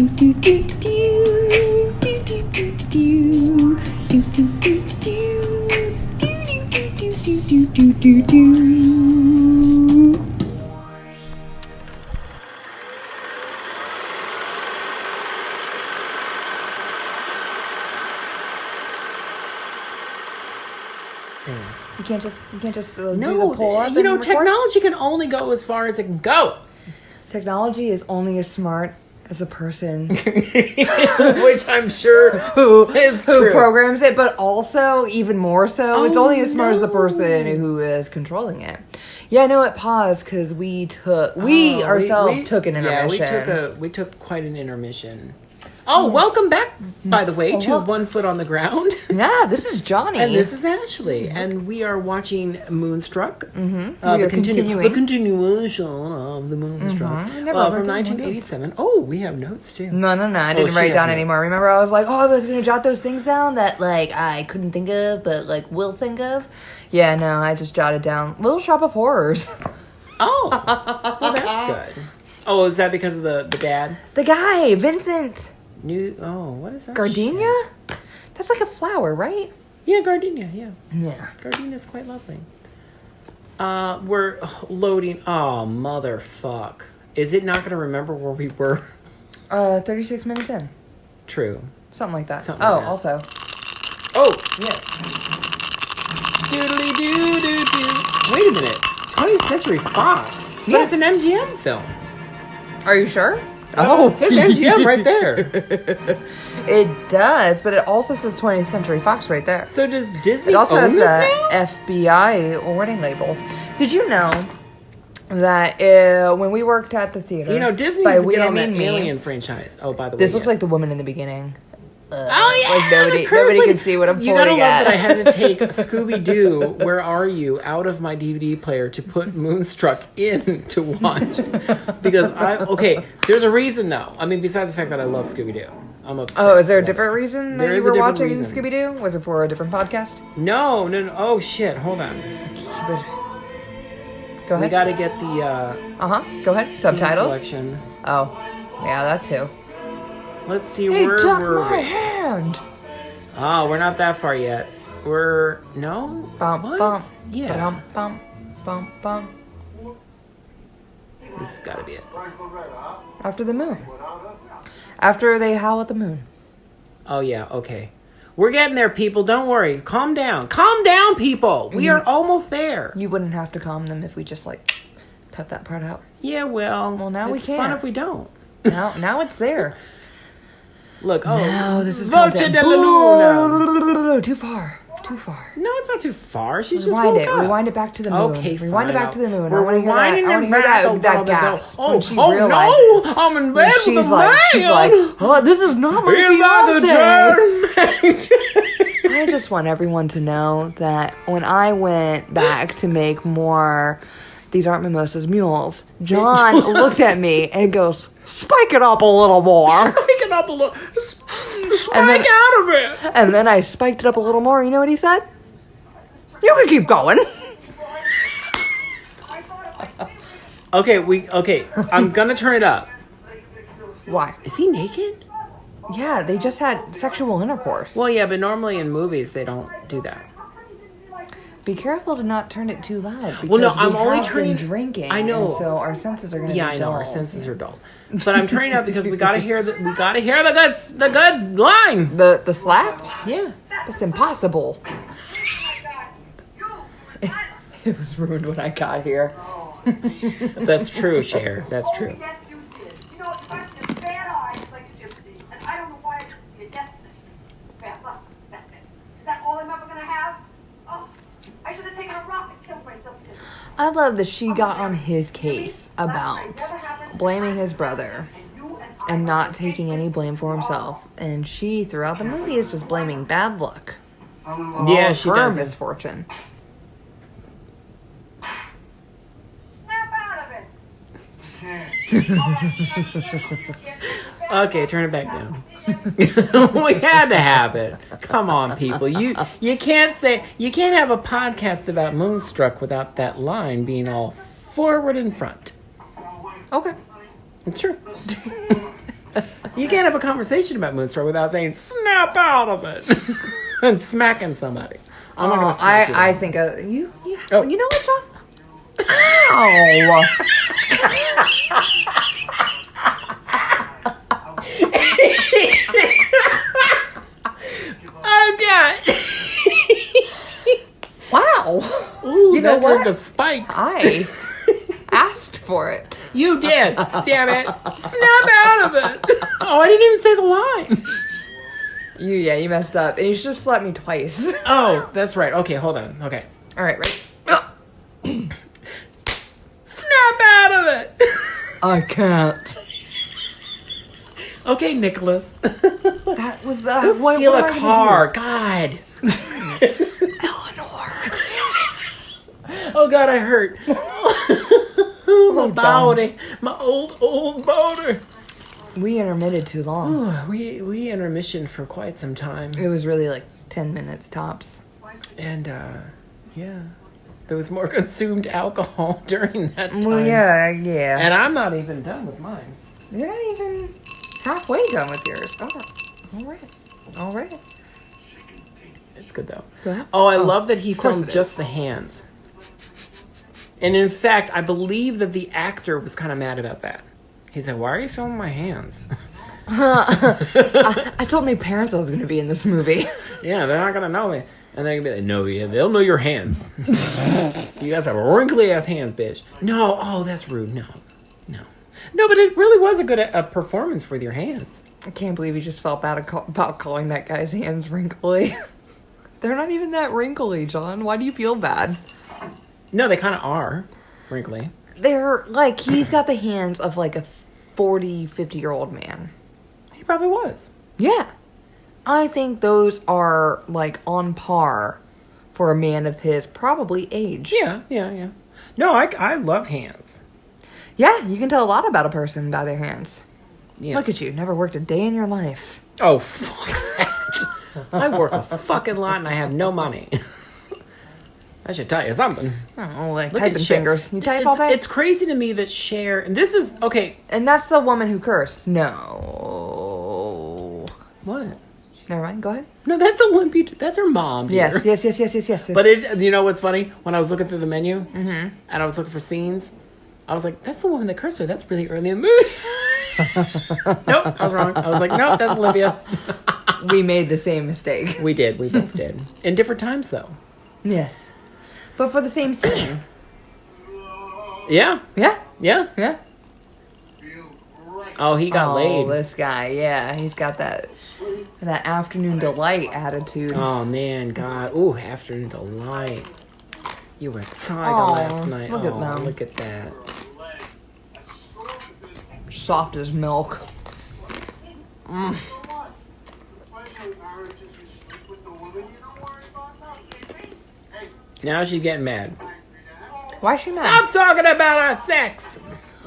You can't just do No, the pull up. Technology can only go as far as it can go. Technology is only as smart as the person Which I'm sure who programs it, but also even more so, it's only as smart as the person who is controlling it. Yeah, no, it paused because we took an intermission. Yeah, we took quite an intermission. Oh, welcome back, by the way, to One Foot on the Ground. Yeah, this is Johnny. And this is Ashley. And we are watching Moonstruck. Mm-hmm. We are continuing. The continuation of the Moonstruck. From 1987. Oh, we have notes, too. No. I didn't write down anymore. Remember, I was like, I was going to jot those things down that, I couldn't think of, but, will think of. Yeah, no, I just jotted down Little Shop of Horrors. Oh, well, that's good. Oh, is that because of the dad? The guy, Vincent. What is that? Gardenia? That's like a flower, right? Yeah, gardenia, yeah. Yeah. Gardenia is quite lovely. We're loading. Oh, motherfuck. Is it not going to remember where we were? 36 minutes in. True. Something like that. Also. Oh, yes. Doodly doo doo doo. Wait a minute. 20th Century Fox. Yeah. But it's an MGM film. Are you sure? It says MGM right there. It does, but it also says 20th Century Fox right there. So does Disney It also own has this the now? FBI warning label. Did you know that when we worked at the theater... Disney needs to get on that Alien franchise. Oh, by the way, this looks like the woman in the beginning. Nobody can see what I'm pointing at. You gotta love that I had to take Scooby-Doo, Where Are You, out of my DVD player to put Moonstruck in to watch. Because there's a reason though. I mean, besides the fact that I love Scooby-Doo. I'm obsessed. Oh, is there a different reason that you were watching reason. Scooby-Doo? Was it for a different podcast? No. Oh shit, hold on. Go ahead. We gotta get the Go ahead. Subtitles? selection. Oh. Yeah, that too. Let's see, He where took were my we? hand. Oh, we're not that far yet. No? Bump, What? bump. Yeah. Bump, bump, bump, bump. This has gotta be it. After the moon. After they howl at the moon. Oh, yeah, okay. We're getting there, people. Don't worry. Calm down. Calm down, people. We are almost there. You wouldn't have to calm them if we just, cut that part out. Yeah, well now we it's can't. fun if we don't. Now it's there. Look, No, this is Voce content. della Luna. Too far. No, it's not too far. She just Rewind woke it. up. Rewind it back to the moon. Okay, Rewind it fine. back to the moon. We're I want to hear that gasp when she realizes. no! I'm in bed with a man! She's like, oh, this is not my fiance. I just want everyone to know that when I went back to make more These Aren't Mimosas Mules, John looked at me and goes, spike it up a little more. Spike it up a little. Spike out of it. And then I spiked it up a little more. You know what he said? You can keep going. Okay, I'm gonna turn it up. Why? Is he naked? Yeah, they just had sexual intercourse. Well, yeah, but normally in movies they don't do that. Be careful to not turn it too loud. Because Well, no, I'm we only have turning. been drinking. I know. And so our senses are going to be Yeah, I know. Our dulled. senses are dull. But I'm turning up because we gotta hear the good line. The slap? Yeah. That's impossible. It was ruined when I got here. That's true, Cher. That's true. Yes, you did. You know, you got this bad eyes like a gypsy, and I don't know why I didn't see it yesterday. Well, look, that's it. Is that all I'm ever gonna have? Oh, I should have taken a rock and killed myself. I love that she got on his case about blaming his brother and not taking any blame for himself. And she, throughout the movie, is just blaming bad luck. Yeah, she her does. misfortune. Snap out of it. Okay, turn it back down. We had to have it. Come on, people. You can't have a podcast about Moonstruck without that line being all forward and front. Okay. It's true. You can't have a conversation about Moonstruck without saying "snap out of it" and smacking somebody. I'm not gonna smack you. I think you Oh. you know what, John? Ow! Oh God! Wow! Ooh, You know that took what? a spike. I asked for it. You did. Damn it! Snap out of it. Oh, I didn't even say the line. You messed up, and you should have slapped me twice. Oh, that's right. Okay, hold on. Okay. All right, right. Snap out of it. I can't. Okay, Nicholas. That was the Go what steal am a I gonna car. God. do? Eleanor. Oh God, I hurt. My body. My old body. We intermitted too long. Ooh, we intermission for quite some time. It was really like 10 minutes tops. And yeah. There was more consumed alcohol during that time. Well, yeah. And I'm not even done with mine. You're not even halfway done with yours. Oh, all right. It's good though. Go ahead. Oh, I love that he course filmed it just is. the hands. And in fact, I believe that the actor was kind of mad about that. He said, "Why are you filming my hands?" I told my parents I was going to be in this movie. Yeah, they're not gonna know me. And they're gonna be like, "No, yeah, they'll know your hands. You guys have wrinkly ass hands, bitch." No, oh, that's rude. No. But it really was a good performance with your hands. I can't believe you just felt bad about calling that guy's hands wrinkly. They're not even that wrinkly, John. Why do you feel bad? No, they kind of are wrinkly. They're like, he's got the hands of like a 40, 50-year-old man. He probably was. Yeah. I think those are like on par for a man of his probably age. Yeah. No, I love hands. Yeah, you can tell a lot about a person by their hands. Yeah. Look at you, never worked a day in your life. Oh, fuck that. I work a fucking lot and I have no money. I should tell you something. Oh, like Look typing at Cher. fingers. You type all day? It's crazy to me that Cher, and this is, okay. And that's the woman who cursed. No. What? Never mind, go ahead. No, that's Olympia. That's her mom. Dear. Yes. But you know what's funny? When I was looking through the menu and I was looking for scenes, I was like, that's the woman that cursed her. That's really early in the movie. Nope, I was wrong. I was like, nope, that's Olivia. We made the same mistake. We did. We both did. In different times, though. Yes. But for the same scene. Yeah. Yeah. Yeah. Oh, he got laid. This guy, yeah. He's got that afternoon delight attitude. Oh, man, God. Ooh, afternoon delight. You were tiger last night. Look at them. Look at that. Soft as milk. Now she's getting mad. Why is she mad? Stop talking about our sex.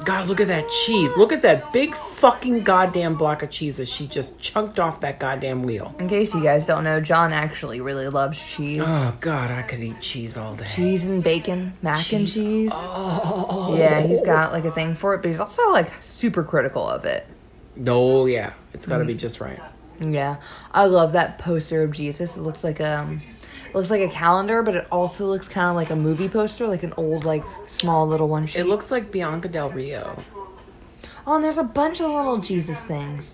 God, look at that cheese. Look at that big fucking goddamn block of cheese that she just chunked off that goddamn wheel. In case you guys don't know, John actually really loves cheese. Oh, God, I could eat cheese all day. Cheese and bacon, mac and cheese. Oh. Yeah, he's got like a thing for it, but he's also like super critical of it. Oh, yeah. It's got to be just right. Yeah, I love that poster of Jesus. It looks like a calendar, but it also looks kind of like a movie poster, like an old, like small little one sheet. It looks like Bianca Del Rio. Oh, and there's a bunch of little Jesus things.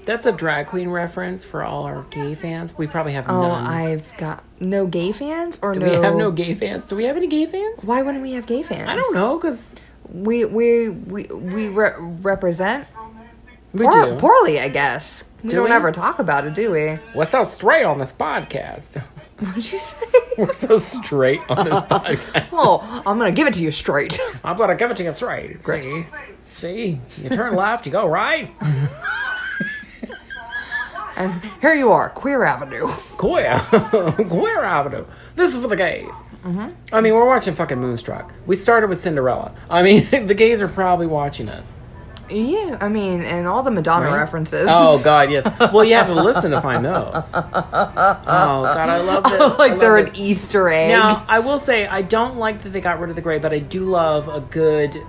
That's a drag queen reference for all our gay fans. We probably have Oh, none. I've got no gay fans or Do no. we have no gay fans? Do we have any gay fans? Why wouldn't we have gay fans? I don't know, because We represent we do. poorly, I guess. We Do don't we? ever talk about it, do we? We're so straight on this podcast. What'd you say? We're so straight on this podcast. Oh, I'm gonna give it to you straight. I'm going to give it to you straight. Grace. See, you turn left, you go right. And here you are, Queer Avenue. Queer Avenue. This is for the gays. Mm-hmm. I mean, we're watching fucking Moonstruck. We started with Cinderella. I mean, the gays are probably watching us. Yeah, I mean, and all the Madonna Right? references. Oh, God, yes. Well, you have to listen to find those. Oh, God, I love this. Like I they're love an this. Easter egg. Now, I will say, I don't like that they got rid of the gray, but I do love a good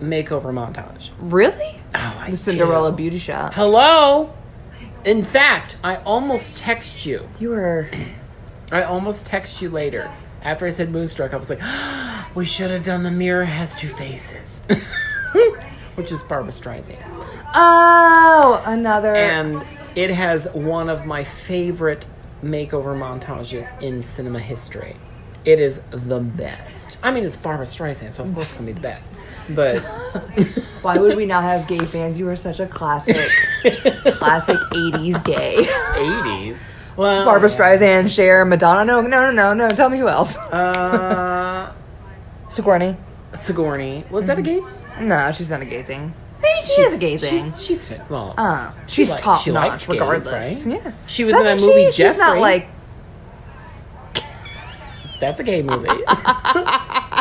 makeover montage. Really? Oh, I The Cinderella do. beauty shop. Hello? In fact, I almost text you. I almost text you later. After I said Moonstruck, I was like, we should have done The Mirror Has Two Faces. Which is Barbra Streisand. Oh, another. And it has one of my favorite makeover montages in cinema history. It is the best. I mean, it's Barbra Streisand, so of course it's going to be the best. But Why would we not have gay fans? You were such a classic 80s gay. 80s? Well, Barbra yeah. Streisand, Cher, Madonna. No. Tell me who else. Sigourney. Sigourney. Was that a gay? No, she's not a gay thing. Maybe she is a gay thing. She's fit. Well, She's top she likes notch, gays, regardless. right? Yeah. She was in that movie Jeffrey. She's not like. That's a gay movie.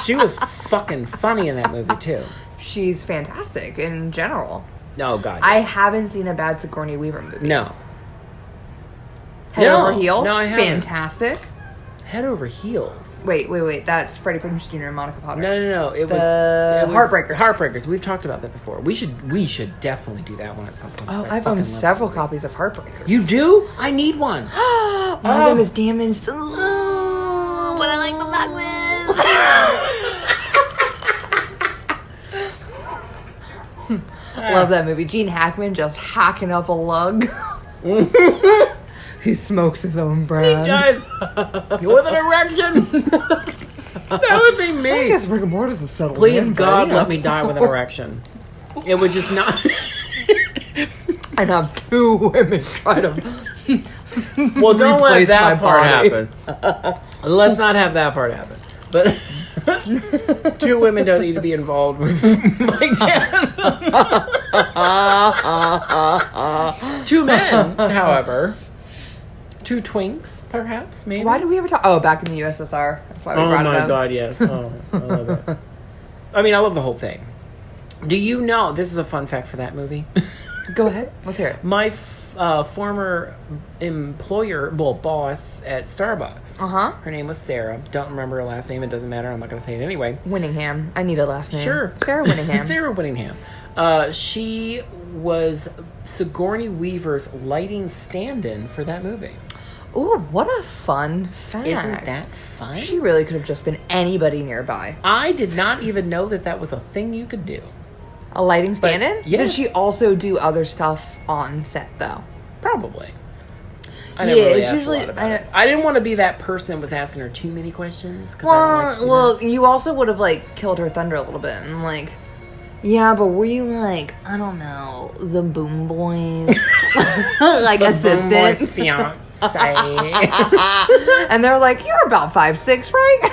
She was fucking funny in that movie too. She's fantastic in general. Oh God. I haven't seen a bad Sigourney Weaver movie. No. Head Over Heels. No, I haven't. Fantastic. Head Over Heels. Wait. That's Freddie Prinze Jr. and Monica Potter. No. It was Heartbreakers. Heartbreakers. We've talked about that before. We should definitely do that one at some point. 'cause Oh, I I've fucking owned love several that movie. copies of Heartbreakers. You do? I need one. One of them is damaged. But I like the black Love that movie. Gene Hackman just hacking up a lug. He smokes his own brand. Guys, with an erection. That would be I me. guess rigor mortis is settled. Please, in, but, God, you know. let me die with an erection. It would just not. And have two women try to. Well, don't let replace that my part body. happen. Let's not have that part happen. But two women don't need to be involved with my death. Two men, however. Two twinks, perhaps, maybe. Why did we ever talk? Oh, back in the USSR. That's why we Oh brought it my up. God, yes. Oh, I love it. I mean, I love the whole thing. Do you know, this is a fun fact for that movie. Go ahead. Let's hear it. My former boss at Starbucks. Uh-huh. Her name was Sarah. Don't remember her last name. It doesn't matter. I'm not going to say it anyway. Winningham. I need a last name. Sure. Sarah Winningham. Sarah Winningham. She was Sigourney Weaver's lighting stand-in for that movie. Ooh, what a fun fact. Isn't that fun? She really could have just been anybody nearby. I did not even know that was a thing you could do. A lighting stand-in? yeah. Did she also do other stuff on set, though? Probably. I never Yeah, really it's asked usually- a lot about it. I didn't want to be that person that was asking her too many questions. 'Cause I don't like, Well, you also would have, like, killed her thunder a little bit. And, like, yeah, but were you, like, I don't know, the Boom Boys? Like, the assistant? Boom Boy's fiance. And they're like, you're about 5'6", right?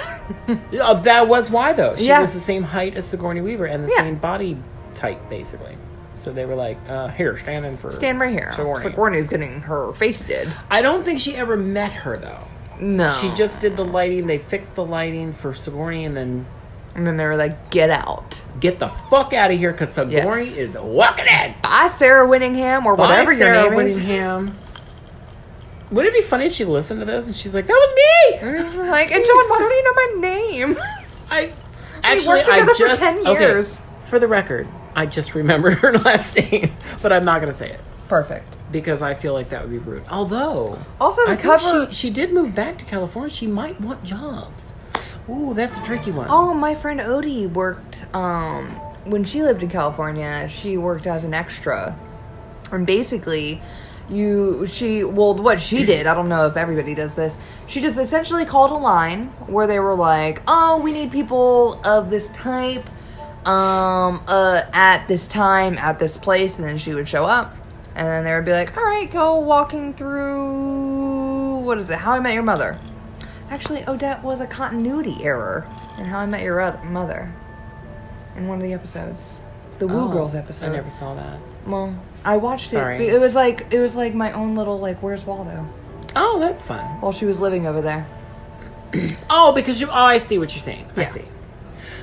That was why, though. She Yeah. was the same height as Sigourney Weaver and the Yeah. same body type, basically. So they were like, here, stand in for Stand right here. Sigourney. Sigourney's getting her face did. I don't think she ever met her, though. No. She just did the lighting. They fixed the lighting for Sigourney and then And then they were like, get out. get the fuck out of here because Sigourney is walking in. Bye, Sarah Winningham, or whatever Bye, your Sarah name Winningham. Would it be funny if she listened to this and she's like, that was me? is. Like, and John, why don't you know my name? I We worked together for 10 years. Okay, for the record, I just remembered her last name, but I'm not going to say it Perfect. because I feel like that would be rude. Although, Also, the I think cover. she did move back to California. She might want jobs. Ooh, that's a tricky one. Oh, my friend Odie worked, when she lived in California, she worked as an extra. And basically, what she did, I don't know if everybody does this, she just essentially called a line where they were like, oh, we need people of this type, at this time, at this place, and then she would show up. And then they would be like, all right, go walking through, what is it, How I Met Your Mother. Actually, Odette was a continuity error in How I Met Your Mother in one of the episodes. The Woo Girls episode. I never saw that. Well, I watched Sorry. it. It was like my own little, like, Where's Waldo? Oh, that's fun. While she was living over there. Oh, because I see what you're saying. I Yeah. see.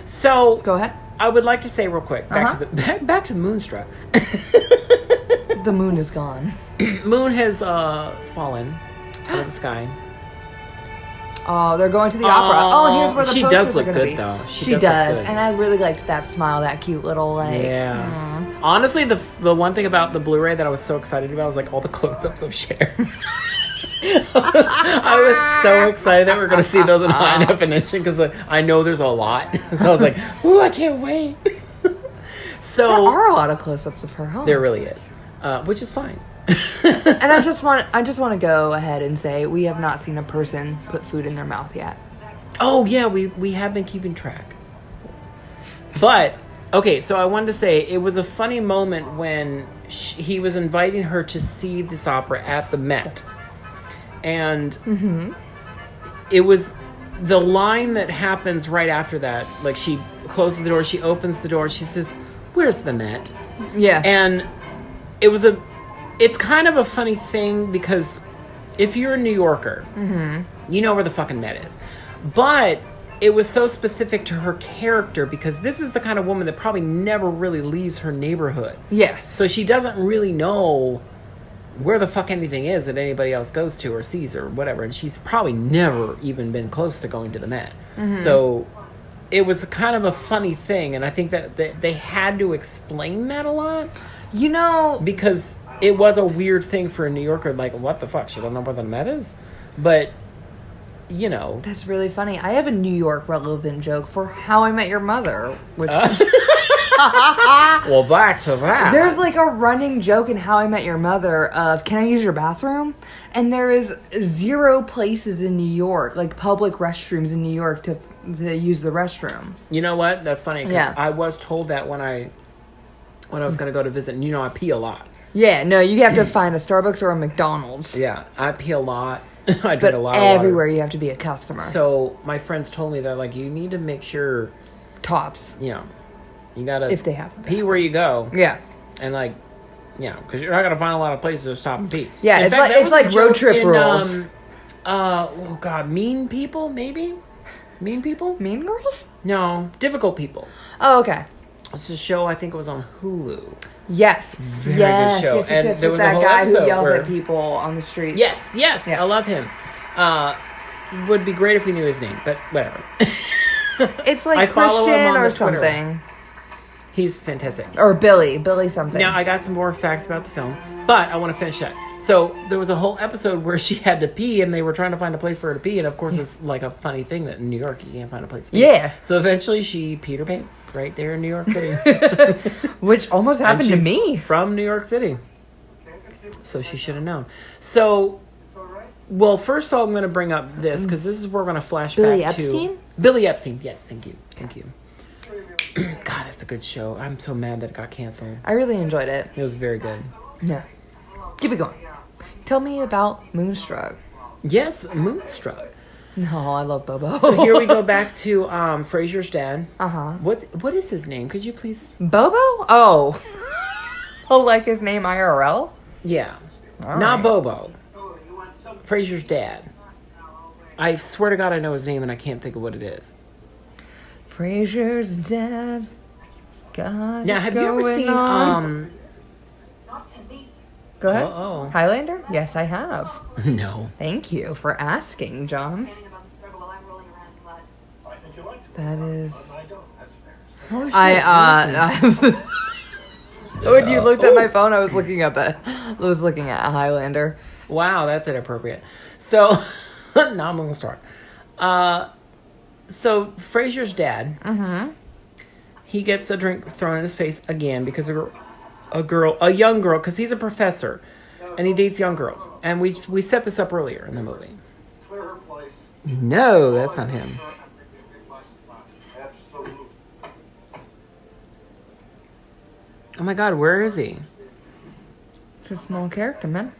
So, Go ahead. I would like to say real quick, Uh-huh. back to Moonstruck. The moon is gone. Moon has fallen out of the sky. Oh, they're going to the opera. Oh, and here's where the she posters does are look gonna good be. though. She look does, good. and I really liked that smile, that cute little like. Yeah. Honestly, the one thing about the Blu-ray that I was so excited about was like all the close-ups of Cher. I was so excited that we are going to see those in high definition because I know there's a lot. So I was like, "Ooh, I can't wait." So There are a lot of close-ups of her. Huh? there really is, which is fine. And I just want to go ahead and say we have not seen a person put food in their mouth yet. Oh yeah, we have been keeping track. But okay, so I wanted to say it was a funny moment when he was inviting her to see this opera at the Met, and it was the line that happens right after that. Like she closes the door, she opens the door, she says, "Where's the Met?" Yeah. And it's kind of a funny thing because if you're a New Yorker, you know where the fucking Met is. But it was so specific to her character because this is the kind of woman that probably never really leaves her neighborhood. Yes. So she doesn't really know where the fuck anything is that anybody else goes to or sees or whatever. And she's probably never even been close to going to the Met. So it was kind of a funny thing. And I think that they had to explain that a lot. You know, Because it was a weird thing for a New Yorker. Like, what the fuck? She don't know where the Met is? But, you know. that's really funny. I have a New York relevant joke for How I Met Your Mother, which Well, back to that. there's like a running joke in How I Met Your Mother of, can I use your bathroom? And there is 0 places in New York, like public restrooms in New York to use the restroom. You know what? That's funny. 'Cause Yeah. I was told that when I was going to go to visit. And, you know, I pee a lot. Yeah, no, you have to find a Starbucks or a McDonald's. Yeah, I pee a lot. I drink But a lot of water. everywhere you have to be a customer. So my friends told me that, like, you need to make sure, Tops, you know, you got to if they have. pee where you go. Yeah. And, like, you know, because you're not going to find a lot of places to stop and pee. Yeah, In it's fact, like- that it's was a like road joke trip in, rules. Oh, God, Mean People, maybe? Mean People? Mean Girls? No, Difficult People. Oh, okay. It's a show, I think it was on Hulu. Yes. Very yes, good show. yes, yes, And yes, there with was a that whole guy who episode yells where- at people on the street. Yes, Yeah. I love him. Would be great if we knew his name, but whatever. It's like I follow him Christian on or the Twitter. something. He's fantastic. Or Billy something. Now, I got some more facts about the film, but I want to finish that. So, there was a whole episode where she had to pee, and they were trying to find a place for her to pee, and of course, it's like a funny thing that in New York, you can't find a place to pee. Yeah. So, eventually, she peed her pants right there in New York City. Which almost And happened to she's me. from New York City. So, she should have known. So, well, first of all, I'm going to bring up this, because this is where we're going to flash Billy back to... Epstein? Billy Epstein, yes, thank you. God, that's a good show. I'm so mad that it got canceled. I really enjoyed it. It was very good. Yeah. Keep it going. Tell me about Moonstruck. Yes, Moonstruck. No, I love Bobo. So here we go back to Frasier's dad. Uh-huh. What is his name? Could you please? Bobo? Oh. Oh, like his name IRL? Yeah, All not right. Bobo. Frasier's dad. I swear to God, I know his name and I can't think of what it is. Frasier's dad. Got Now, have you ever going seen on. Not to me. Go ahead. Uh-oh. Highlander? Yes, I have. No. Thank you for asking, John. Complaining about the struggle while I'm rolling around in blood. I think you like to. That is. I don't. That's fair. Holy shit, When you looked at my phone, I was looking at Highlander. Wow, that's inappropriate. So, not Moonstruck. So Frasier's dad, he gets a drink thrown in his face again because a young girl, because he's a professor, and he dates young girls. And we set this up earlier in the movie. Clear her place. No, that's not him. Absolutely. Oh my God, where is he? It's a small character, man.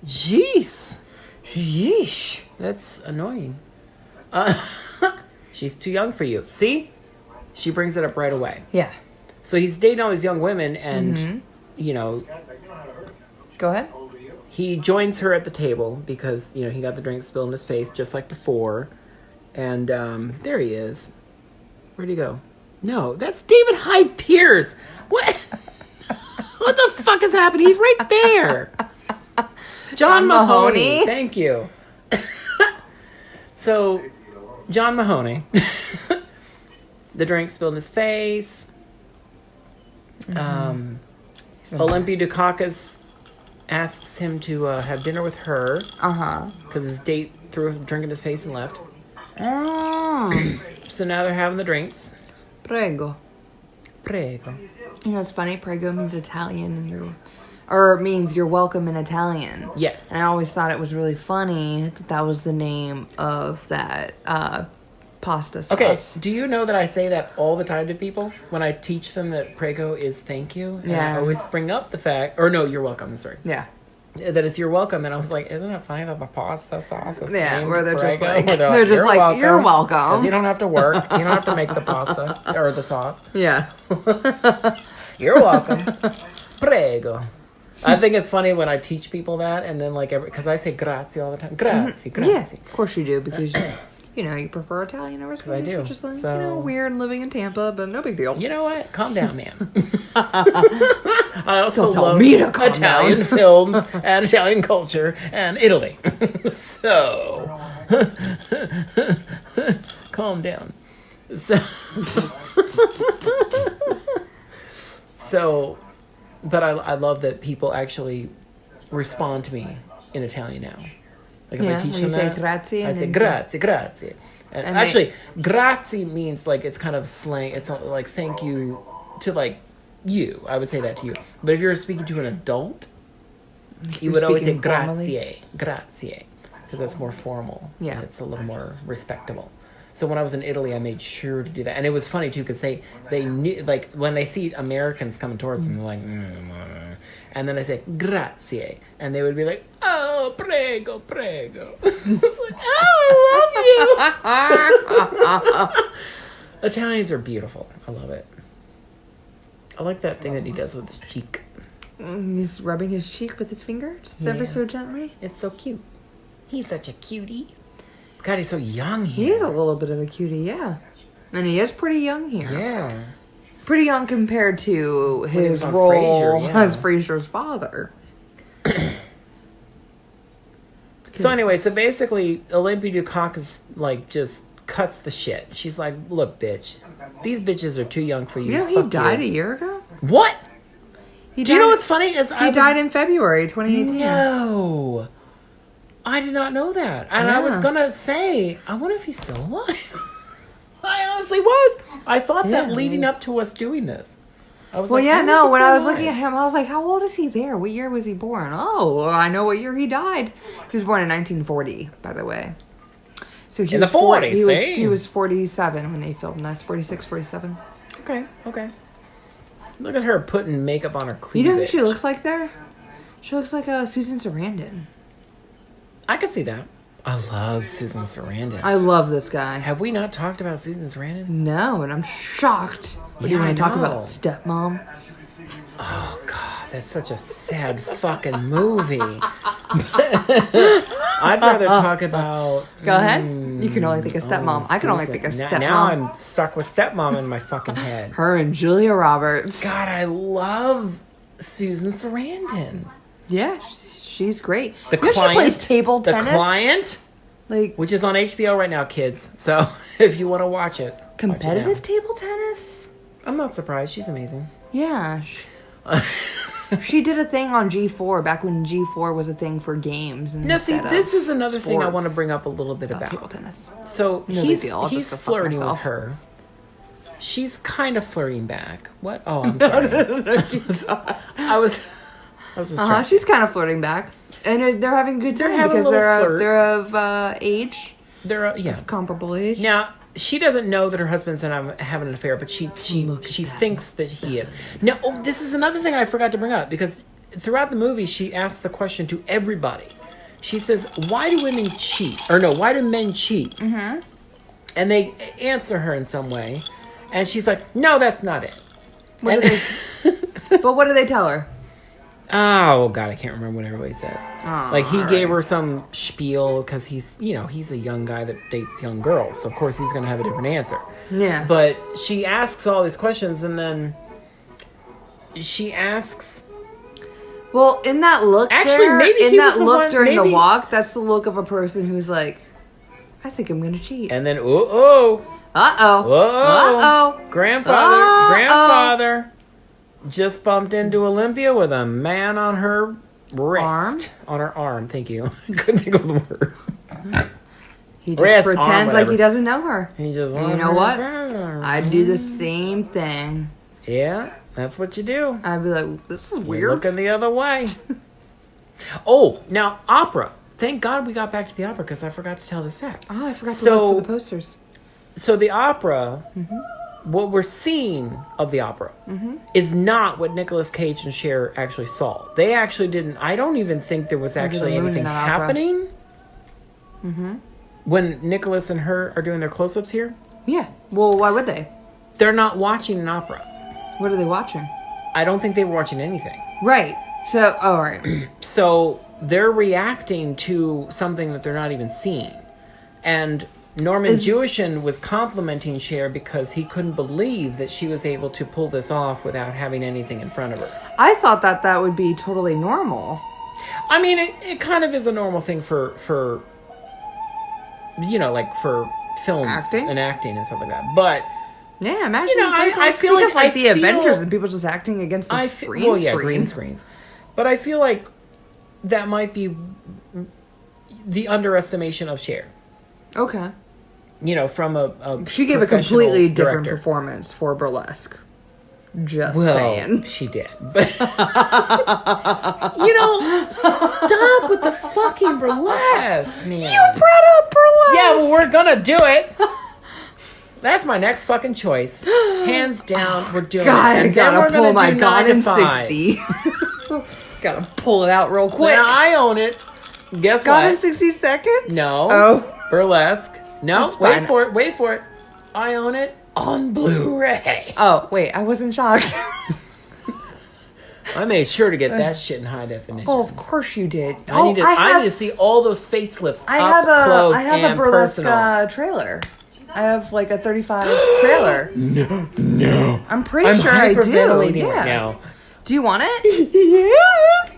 Jeez, Yeesh. that's annoying. She's too young for you. See? She brings it up right away. Yeah. So he's dating all these young women, and, you know, Go ahead. he joins her at the table because, you know, he got the drink spilled in his face just like before. And there he is. Where'd he go? No, that's David Hyde Pierce. What? What the fuck is happening? He's right there. John Mahoney. Mahoney. Thank you. So, John Mahoney, the drink spilled in his face. Olympia Dukakis asks him to have dinner with her. Because his date threw a drink in his face and left. So now they're having the drinks. Prego. Prego. You know, it's funny. Prego means Italian, or it means you're welcome in Italian. Yes. And I always thought it was really funny that was the name of that pasta sauce. Okay, do you know that I say that all the time to people when I teach them that prego is thank you? And Yeah. I always bring up the fact, or no, you're welcome, sorry. Yeah. That it's you're welcome. And I was like, isn't it funny that the pasta sauce is Yeah, named where they're just Prego? like, Where they're just like, you're welcome. 'Cause you don't have to work. You don't have to make the pasta or the sauce. Yeah. You're welcome. Prego. I think it's funny when I teach people that, and then like because I say grazie all the time. Grazie, grazie. Yeah, of course you do, because you know you prefer Italian over Spanish. I do. Which is like, So- you know, weird living in Tampa, but no big deal. You know what? Calm down, man. I also Don't tell love me to calm Italian down. films and Italian culture and Italy. So, calm down. So, but I love that people actually respond to me in Italian now. Like if Yeah, I teach when them you say that, grazie I and say then- grazie, grazie. And And they- actually, grazie means like it's kind of slang. It's not like thank you to like you. I would say that to you. But if you're speaking to an adult, you You're would always say speaking formally? grazie, because that's more formal. Yeah. And it's a little more respectable. So when I was in Italy, I made sure to do that, and it was funny too because they knew, like when they see Americans coming towards them, they're like, and then I say grazie, and they would be like, oh prego, prego. It's like, oh, I love you. Italians are beautiful. I love it. I like that thing that he does with his cheek. He's rubbing his cheek with his finger, just ever Yeah. so gently. It's so cute. He's such a cutie. God, he's so young He here. is a little bit of a cutie, yeah. And he is pretty young here. Yeah. Pretty young compared to he was his on role Frasier, yeah. as Frasier's father. So anyway, so basically, Olympia Dukakis like just cuts the shit. She's like, "Look, bitch, these bitches are too young for you." You know, he Fuck died you." a year ago? What? He Do you died- know what's funny? Is He died in February 2018. No, I did not know that, and I was Yeah. gonna say, I wonder if he's still alive. I honestly was. I thought that Yeah. leading up to us doing this. I was Well, like, yeah, wonder if no, he's when still I was alive. looking at him, I was like, how old is he there? What year was he born? Oh, well, I know what year he died. He was born in 1940, by the way. So he In the was 40 40s, eh? he was 47 when they filmed this. 46, 47. Okay. Look at her putting makeup on her You cleavage. know who she looks like there? She looks like Susan Sarandon. I could see that. I love Susan Sarandon. I love this guy. Have we not talked about Susan Sarandon? No, and I'm shocked. What do you Yeah, want to I talk about? know. Stepmom? Oh God, that's such a sad fucking movie. I'd rather talk about. Go ahead. You can only think of Stepmom. I can only Susan. think of Now- Stepmom. Now I'm stuck with Stepmom in my fucking head. Her and Julia Roberts. God, I love Susan Sarandon. Yeah, she's great. The You know Client. she plays table The tennis. Client, Like which is on HBO right now, kids. So if you want to watch it, watch it competitive now. table tennis. I'm not surprised. She's amazing. Yeah. She did a thing on G4 back when G4 was a thing for games. Now, see, instead of this is another thing I sports. want to bring up a little bit Table about. tennis. So No big deal. I'll he's just go fuck flirting with myself. her. She's kind of flirting back. What? Oh, I'm sorry. I was distracted. She's kind of flirting back, and they're having a good They're time having a because little flirt. they're of age, They're yeah. comparable age. Now she doesn't know that her husband's having an affair, but she Look at that. thinks that he is. Now, this is another thing I forgot to bring up because throughout the movie she asks the question to everybody. She says, "Why do women cheat?" Or no, "Why do men cheat?" Mm-hmm. And they answer her in some way, and she's like, "No, that's not it." What do But what do they tell her? Oh God, I can't remember what everybody says. Oh, Like he all gave right. her some spiel because he's a young guy that dates young girls, so of course he's going to have a different answer. Yeah. But she asks all these questions, and then she asks, Well, in that look, Actually, there, maybe in he was that the look one- during the maybe- walk, that's the look of a person who's like, I think I'm gonna cheat. And then, uh-oh. Grandfather just bumped into Olympia with a man on her wrist. Arm? On her arm, thank you. I couldn't think of the word. He just Wrist, arm, pretends like whatever. he doesn't know her. He just And you know what? I'd do the same thing. Yeah, that's what you do. I'd be like, this is You're weird. looking the other way. Oh, now opera. Thank God we got back to the opera because I forgot to tell this fact. Oh, I forgot to So- look for the posters. So the opera, what we're seeing of the opera is not what Nicolas Cage and Cher actually saw. They actually didn't. I don't even think there was actually moon in anything that opera. happening. When Nicholas and her are doing their close-ups here, Yeah. Well, why would they? they're not watching an opera. What are they watching? I don't think they were watching anything. Right. So, oh, all right. So they're reacting to something that they're not even seeing. And Norman Jewison was complimenting Cher because he couldn't believe that she was able to pull this off without having anything in front of her. I thought that would be totally normal. I mean, it kind of is a normal thing for like for films Acting? and acting and stuff like that. But Yeah, imagine. You know, I feel think like of, the I feel- Avengers and people just acting against the green screen. green screens. But I feel like that might be the underestimation of Cher. Okay. You know, from a She gave a professional completely different director. performance for Burlesque. Just Well, saying. she did. But stop with the fucking burlesque, man. You brought up Burlesque! Yeah, well, we're gonna do it. That's my next fucking choice. Hands down, we're doing God, it. I And then gotta we're pull gonna my do Gone 9 to in 5. 60. Gotta pull it out real quick. Now I own it. Guess Gone in what? 60 seconds? No. Oh. Burlesque. No, That's wait fine. for it. Wait for it. I own it on Blu-ray. Oh, wait, I wasn't shocked. I made sure to get that shit in high definition. Oh, of course you did. I need to see all those facelifts I up close have a and Burlesque personal. Trailer. I have like a 35 trailer. No. I'm pretty I'm sure I do. hyperventilating Yeah. right now. Do you want it? Yes.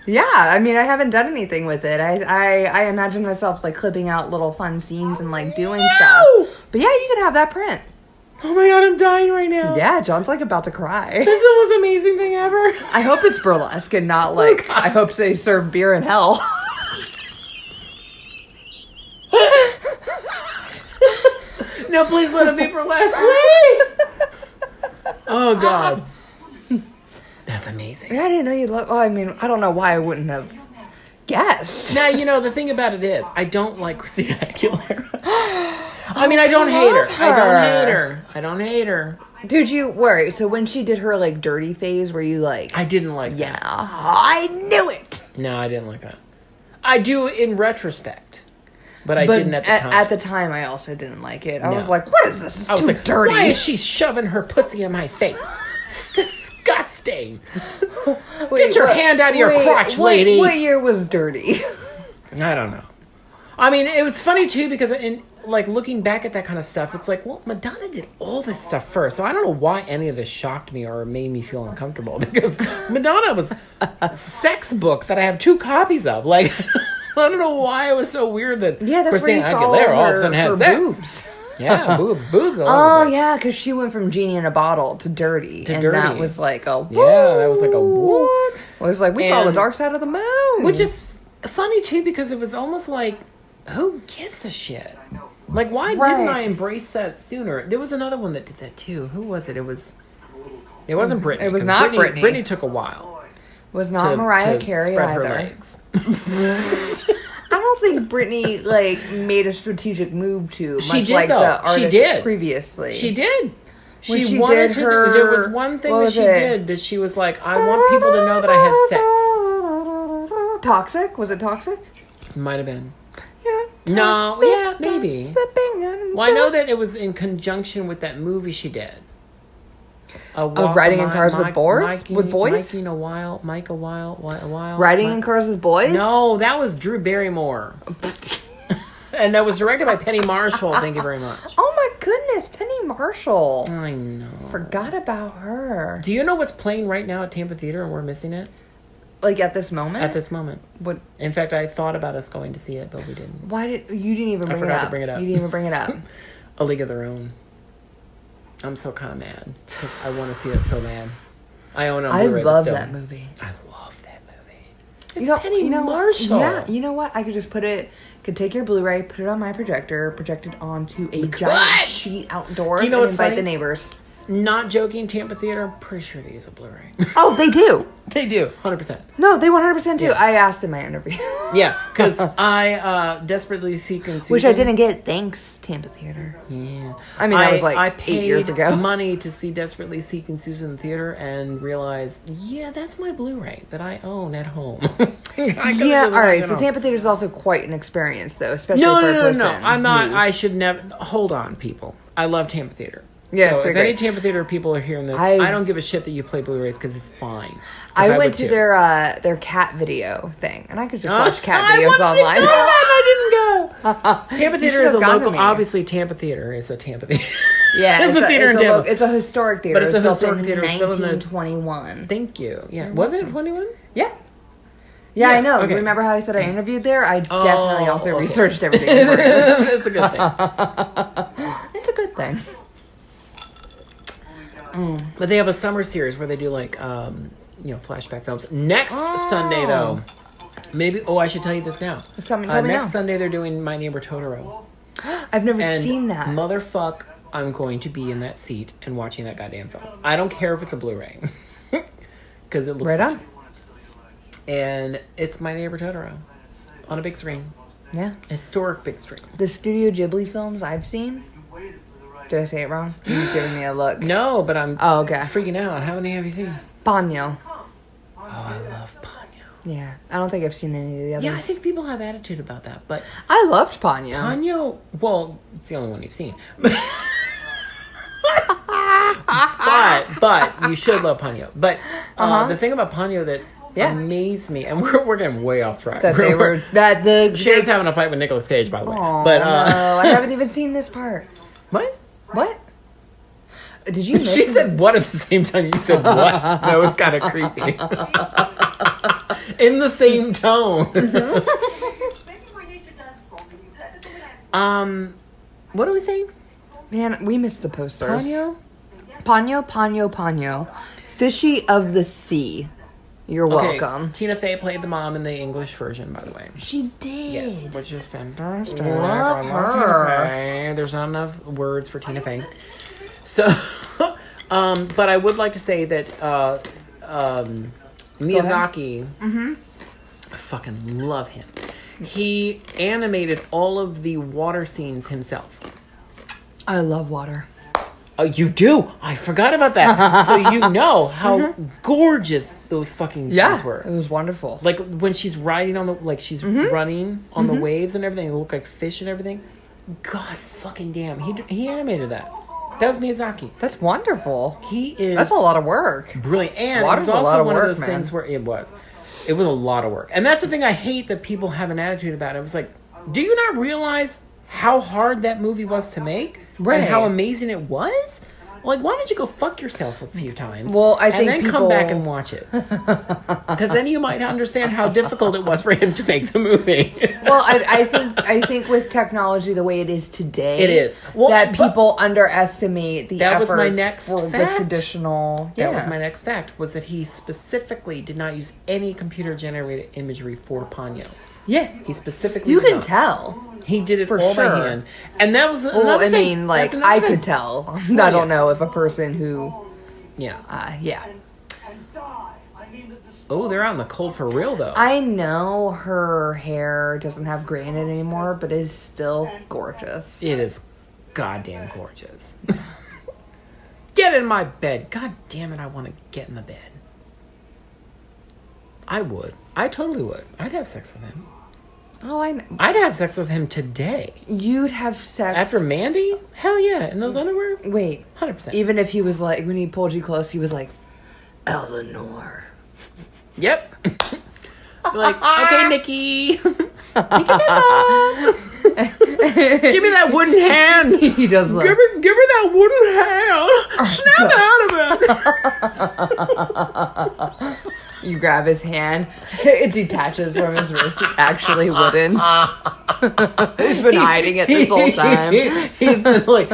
Yeah, I mean, I haven't done anything with it. I imagine myself like clipping out little fun scenes and like doing stuff. But yeah, you can have that print. Oh my God, I'm dying right now. Yeah, John's like about to cry. This is the most amazing thing ever. I hope it's burlesque and not like I hope they serve beer in hell. No, please let it be burlesque, please. Oh God. That's amazing. Yeah, I didn't know you'd love. Well, I mean, I don't know why I wouldn't have guessed. Now, the thing about it is, I don't like Christina Aguilera. I mean, I don't hate her. I don't hate her. Did you worry? So when she did her like dirty phase, were you like, I didn't like yeah, that. I knew it. No, I didn't like that. I do in retrospect, but I didn't at the time. At the time, I also didn't like it. I No. was like, what is this? It's I was too like, dirty. why is she shoving her pussy in my face? It's disgusting. Get your hand out of your crotch, lady. What year was dirty? I don't know. I mean, it was funny too because looking back at that kind of stuff, it's like, well, Madonna did all this stuff first, so I don't know why any of this shocked me or made me feel uncomfortable because Madonna was a sex book that I have 2 copies of. Like, I don't know why it was so weird that Yeah, that's Christina where you saw Aguilera all of a sudden her had sex. boobs. Yeah, boobs all over the Oh place. yeah, because she went from Genie in a Bottle to Dirty, and Dirty. that was like a Yeah, that was like a what? It was like we saw the And- dark side of the moon, Which is funny too because it was almost like, who gives a shit? Like, why didn't Right. I embrace that sooner? There was another one that did that too. Who was it? It wasn't Britney. It was 'cause not Britney. Britney took a while. was not Mariah to Carey spread her either. legs. I don't think Britney like made a strategic move to. She much did, like though. The She artist did. previously. She did. When She she wanted did to. her- There was one thing what that was she it? did that she was like, I want people to know that I had sex. Toxic? Was it Toxic? Might have been. Yeah. No, Toxic, yeah, maybe. slipping and Well, I know that it was in conjunction with that movie she did. Riding in Cars with Boys? With Boys? Mike a while. Riding in Cars with Boys? No, that was Drew Barrymore. And that was directed by Penny Marshall. Thank you very much. Oh my goodness, Penny Marshall. I know. Forgot about her. Do you know what's playing right now at Tampa Theater and we're missing it? Like at this moment? At this moment. What? In fact, I thought about us going to see it, but we didn't. Why you didn't even bring it forgot up? to bring it up. You didn't even bring it up. A League of Their Own. I'm so kind of mad because I want to see it so bad. I own it on I Blu-ray, but love still. that movie. I love that movie. It's Penny what? Marshall. Yeah, you know what? I could just could take your Blu-ray, put it on my projector, project it onto a giant sheet outdoors, Do you know and what's invite funny? the neighbors. Not joking, Tampa Theater, I'm pretty sure they use a Blu-ray. Oh, they do. They do, 100%. No, they 100% do. Yeah. I asked in my interview. Yeah, because I desperately seek and Which I didn't get. Thanks, Tampa Theater. Yeah. I mean, that was like I 8 years paid ago. money to see Desperately Seeking Susan in the theater and realized, yeah, that's my Blu-ray that I own at home. Yeah, all right. So Tampa Theater is also quite an experience, though, especially for a person. No. I'm not. who- I should never. Hold on, people. I love Tampa Theater. Yeah, it's so if pretty any great. Tampa Theater people are hearing this, I- I don't give a shit that you play Blu-rays because it's fine. 'Cause I would went to too. their cat video thing, and I could just watch cat I videos wanted online. To go that, I didn't go. Tampa You Theater should is a have gone local. with me. Obviously, Tampa Theater is a Tampa Theater. Yeah, it's a theater in Tampa. It's a historic theater. But it's a It was historic built theater. in It's built in the- 1921. Thank you. Yeah, was it 21? Yeah. Yeah, I know. okay. Remember how I said I interviewed there? I definitely also okay. researched everything. For you. It's a good thing. It's a good thing. But they have a summer series where they do like flashback films. Next Sunday though, maybe I should tell you this now. Tell me now. Next Sunday they're doing My Neighbor Totoro. I've never And seen that. motherfuck, I'm going to be in that seat and watching that goddamn film. I don't care if it's a Blu-ray. Because it looks Right fun. on. And it's My Neighbor Totoro on a big screen. Yeah. Historic big screen. The Studio Ghibli films I've seen. Did I say it wrong? You're giving me a look. No, but I'm Okay. freaking out. How many have you seen? Ponyo. Oh, I love Ponyo. Yeah. I don't think I've seen any of the others. Yeah, I think people have attitude about that, but I loved Ponyo. Ponyo, well, it's the only one you've seen. but you should love Ponyo. But the thing about Ponyo that amazed me, and we're getting way off track. That they were that the Cher's having a fight with Nicolas Cage, by the way. Oh, But no, I haven't even seen this part. what? What? Did you miss She it? said what at the same time you said what? That was kind of creepy. In the same tone. Maybe my nature does for me. That's the thing I- What are we saying? Man, we missed the posters. Ponyo? Ponyo. Fishy of the Sea. You're welcome. Tina Fey played the mom in the English version, by the way. She did. Yes, which is fantastic. Love I love her. Tina Fey. There's not enough words for Tina Fey. So, but I would like to say that Miyazaki, I fucking love him. He animated all of the water scenes himself. I love water. Oh, you do? I forgot about that. So you know how gorgeous those fucking scenes were. It was wonderful. Like when she's riding on the, like she's running on the waves and everything, they look like fish and everything. God fucking damn, he animated that. That was Miyazaki. That's wonderful. He is. That's a lot of work. Brilliant, and Water's it was a lot also of one work, of those man. things where it was a lot of work, and that's the thing I hate that people have an attitude about. It was like, do you not realize how hard that movie was to make, Right. and how amazing it was? Like, why don't you go fuck yourself a few times? Well, I think and then come people- back and watch it, because then you might understand how difficult it was for him to make the movie. Well, I think with technology the way it is today, It is. Well, that but- people underestimate the That was efforts my next for fact. the traditional. That was my next fact, was that he specifically did not use any computer-generated imagery for Ponyo. Yeah, He specifically you did can not. tell. He did it For all by sure. hand. And that was Well, another I thing. mean, like That's another I thing. could tell. I yeah. don't know if a person who, Yeah. yeah. And die. I mean that the Oh, they're out in the cold for real, though. I know her hair doesn't have gray in it anymore, but is still gorgeous. It is goddamn gorgeous. Get in my bed. God damn it, I want to get in the bed. I would. I totally would. I'd have sex with him. Oh, I know. I'd have sex with him today. You'd have sex After Mandy? Hell yeah. In those underwear? Wait, 100%. even if he was like when he pulled you close, he was like, Eleanor. Yep. Like, okay, Nikki. Take your pants off. Give me that wooden hand. He does look. Give her that wooden hand. Snap out of it. You grab his hand. It detaches from his wrist. It's actually wooden. He's been hiding it this whole time. He's been like...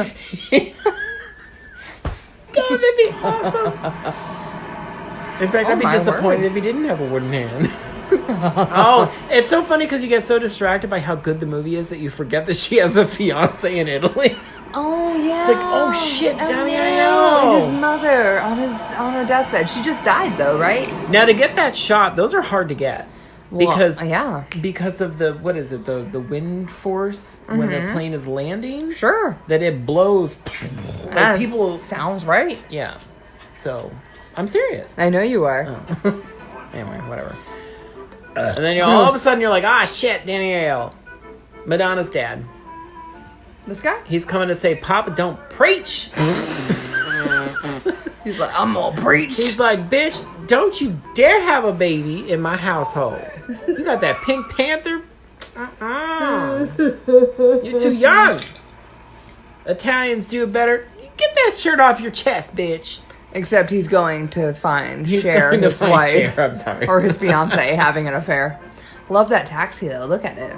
God, that'd be awesome. In fact, I'd be my disappointed word. if he didn't have a wooden hand. Oh, it's so funny because you get so distracted by how good the movie is that you forget that she has a fiance in Italy. Oh yeah. It's like, oh shit, Damiano. And his mother on her deathbed. She just died though, right? Now to get that shot, those are hard to get Well, because yeah. because of the what is it the wind force when the plane is landing. Sure. That it blows. Like That people. sounds right. Yeah. So I'm serious. I know you are. Oh. Anyway, whatever. And then all of a sudden you're like, ah, shit, Danny Aiello, Madonna's dad. This guy? He's coming to say, Papa, don't preach. He's like, I'm gonna preach. He's like, bitch, don't you dare have a baby in my household. You got that Pink Panther? You're too young. Italians do it better. Get that shirt off your chest, bitch. Except he's going to find He's Cher, going to his find wife, Cher, I'm sorry. or his fiance having an affair. Love that taxi though. Look at it.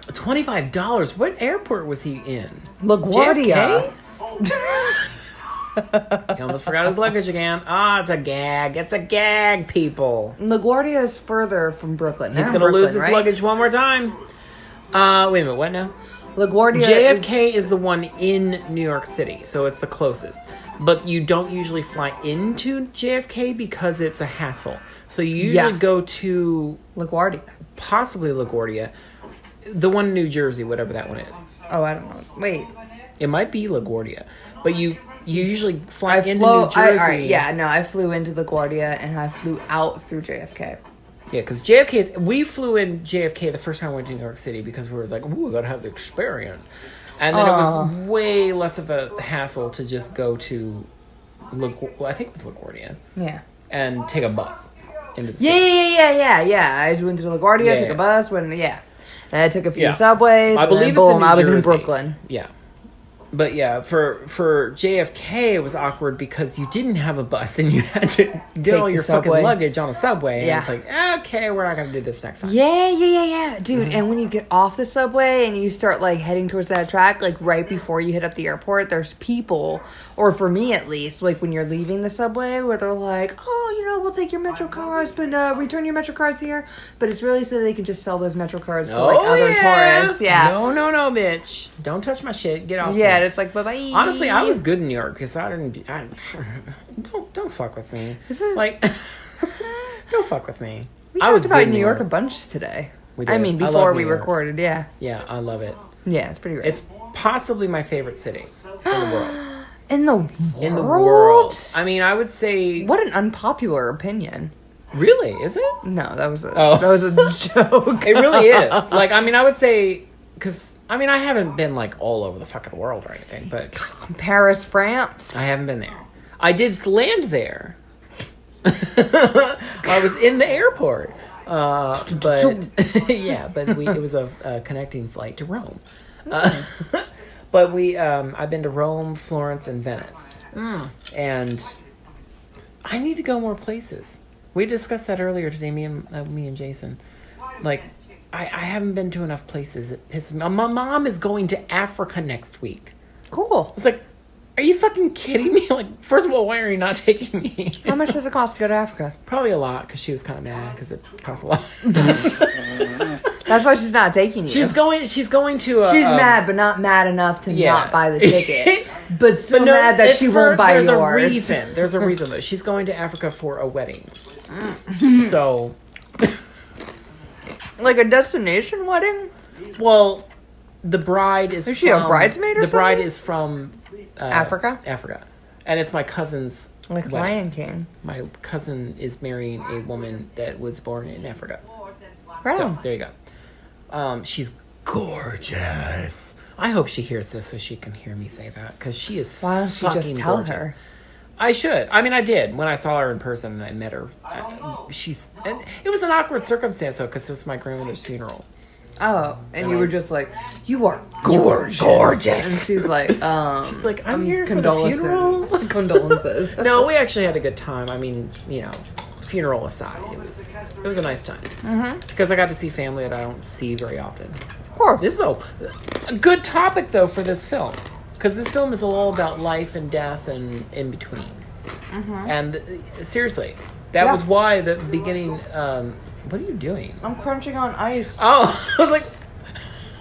$25. What airport was he in? LaGuardia. He almost forgot his luggage again. Ah, it's a gag. It's a gag, people. LaGuardia is further from Brooklyn. He's going to lose his luggage one more time. Wait a minute. What now? LaGuardia. JFK is the one in New York City, so it's the closest. But you don't usually fly into JFK because it's a hassle. So you usually go to LaGuardia. possibly LaGuardia, the one in New Jersey, whatever that one is. Oh, I don't know. Wait. It might be LaGuardia, but you usually fly into New New Jersey. I flew into LaGuardia and I flew out through JFK. Yeah, because JFK is... We flew in JFK the first time we went to New York City because we were like, ooh, we gotta have the experience. And then it was way less of a hassle to just go to... I think it was LaGuardia. Yeah. And take a bus into the city. Yeah. I went to LaGuardia, took a bus, and I took a few subways. I believe and then, it's in New I was in Jersey. Brooklyn. Yeah. But yeah, for JFK, it was awkward because you didn't have a bus and you had to get all the your fucking subway. luggage on a subway. Yeah. And it's like, okay, we're not going to do this next time. Yeah. Dude, and when you get off the subway and you start, like, heading towards that track, like, right before you hit up the airport, there's people, or for me at least, like, when you're leaving the subway, where they're like, oh, we'll take your Metro cards, but return your Metro cards here. But it's really so they can just sell those Metro cards to, like, other tourists. Yeah. No, bitch. Don't touch my shit. Get off Yeah, me. it's like, bye-bye. Honestly, I was good in New York because I don't fuck with me. This is... Like, don't fuck with me. We I talked was about good in New York a bunch today. We did. I mean, I love before New we York. recorded, yeah. Yeah, I love it. Yeah, it's pretty great. It's possibly my favorite city in the world. In the world? In the world. I mean, I would say... What an unpopular opinion. Really? Is it? No, that was a joke. It really is. Like, I mean, I would say... Because, I mean, I haven't been, like, all over the fucking world or anything, but... Paris, France. I haven't been there. I did land there. I was in the airport. But... yeah, but it was a connecting flight to Rome. But I've been to Rome, Florence, and Venice. And I need to go more places. We discussed that earlier today, me and Jason. Like, I haven't been to enough places. It pisses me. My mom is going to Africa next week. Cool. It's like, are you fucking kidding me? Like, first of all, why are you not taking me? How much does it cost to go to Africa? Probably a lot, because she was kind of mad, because it costs a lot. That's why she's not taking you. She's going to... She's mad, but not mad enough to not buy the ticket. But so mad that she won't buy yours. There's a reason, though. She's going to Africa for a wedding. So... Like a destination wedding? Well, the bride is she a bridesmaid or the bride something? is from... Africa? Africa. And it's my cousin's Like wedding. Lion King. My cousin is marrying a woman that was born in Africa. Right. So, there you go. She's gorgeous. I hope she hears this so she can hear me say that, because she is Why don't you just tell gorgeous. her? I should. I mean, I did. When I saw her in person and I met her, and it was an awkward circumstance, though, because it was my grandmother's funeral. Oh, and you I- were just like, you are gorgeous. gorgeous. And she's like, She's like, I'm here for the condolences. funeral. Condolences. No, we actually had a good time. I mean, funeral aside, it was a nice time. Because I got to see family that I don't see very often. Of course. This is a good topic, though, for this film. Because this film is all about life and death and in between. And seriously, that was why the beginning... what are you doing? I'm crunching on ice. Oh, I was like...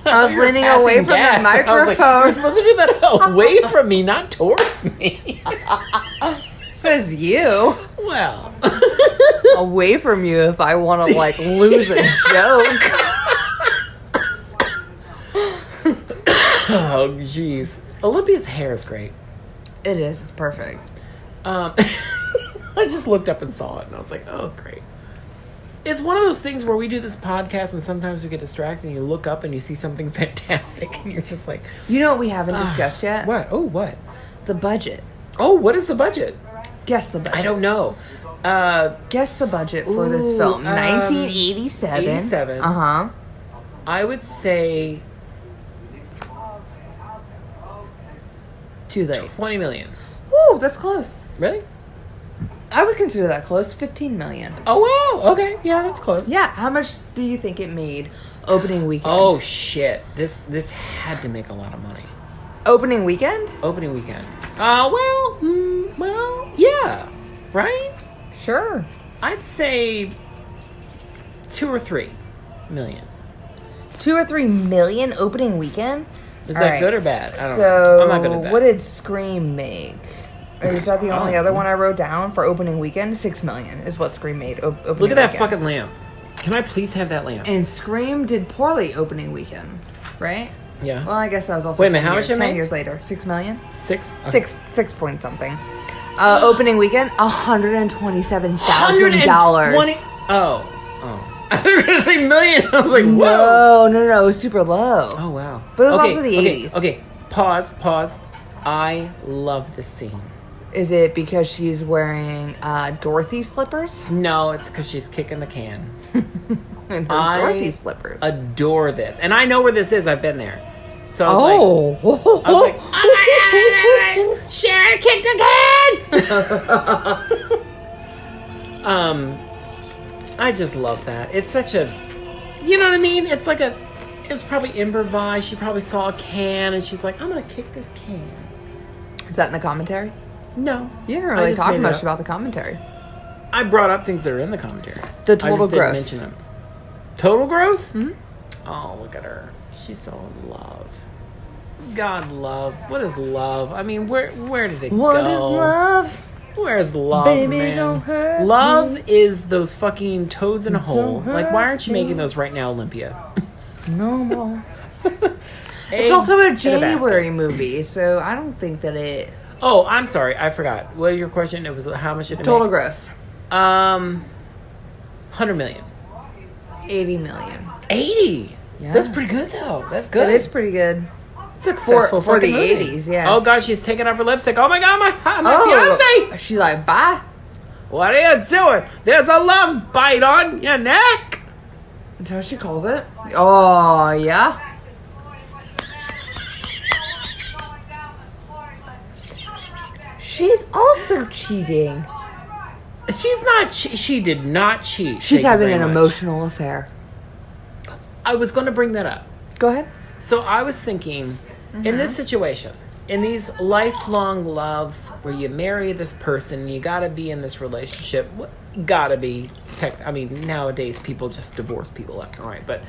I was leaning away from the I was like, microphone. you're supposed to do that away from me, not towards me. Says you. Well... Away from you if I want to, like, lose a joke. Oh, jeez. Olympia's hair is great. It is. It's perfect. I just looked up and saw it, and I was like, oh, great. It's one of those things where we do this podcast, and sometimes we get distracted, and you look up and you see something fantastic, and you're just like... You know what we haven't discussed yet? What? Oh, what? The budget. Oh, what is the budget? Guess the budget. I don't know. Guess the budget for this film. 1987. 87. Uh-huh. I would say Too late. 20 million. Woo, that's close. Really? I would consider that close. 15 million. Oh, wow. Okay. Yeah, that's close. Yeah, how much do you think it made opening weekend? Oh, shit. This had to make a lot of money. Opening weekend? Opening weekend. Well, yeah. Right? Sure. I'd say 2 or 3 million. 2 or 3 million opening weekend? Is All that right. good or bad? I don't So, know. I'm not good at that. what did Scream make? Is that the only Oh. other one I wrote down for opening weekend? 6 million is what Scream made. Opening Look at that weekend. fucking lamp. Can I please have that lamp? And Scream did poorly opening weekend, right? Yeah. Well, I guess that was also Wait a minute, 10 how years, much it 10 made? years later. 6 million? 6? Okay. Six point something. Opening weekend, $127,000. Oh. I thought you were going to say million. I was like, whoa. No, it was super low. Oh, wow. But it was also the 80s. Okay. Pause. I love this scene. Is it because she's wearing Dorothy slippers? No, it's because she's kicking the can. And her I Dorothy slippers. adore this. And I know where this is. I've been there. So I was Oh. I was like, oh, Sharon kicked the can! I just love that. It's such a, you know what I mean? It's like it was probably improvised. She probably saw a can and she's like, I'm going to kick this can. Is that in the commentary? No. You didn't I really just talk made it much up. about the commentary. I brought up things that are in the commentary. The I total just didn't gross. mention them. Total gross? Mhm. Oh, look at her. She's so in love. God, love. What is love? I mean, where did it go? What is love? Where's love, Baby, man? don't hurt Love me. is those fucking toads in a hole. Don't Like, why aren't you hurt making me. those right now, Olympia? No more. Eggs It's also a in January basket. movie, so I don't think that it... Oh, I'm sorry. I forgot. What was your question? It was how much did it Total make? gross. 100 million. 80 million. 80. Yeah. That's pretty good, though. That's good. It is pretty good. Successful for the fucking movie. 80s, yeah. Oh god, she's taking off her lipstick. Oh my god, my fiance! She's like, bye. What are you doing? There's a love bite on your neck. That's how she calls it. Oh, yeah. She's also cheating. She's not. She did not cheat. She's Thank you having very an much. emotional affair. I was going to bring that up. Go ahead. So I was thinking, in this situation, in these lifelong loves where you marry this person, you got to be in this relationship. Got to be. I mean, nowadays people just divorce people left and right, but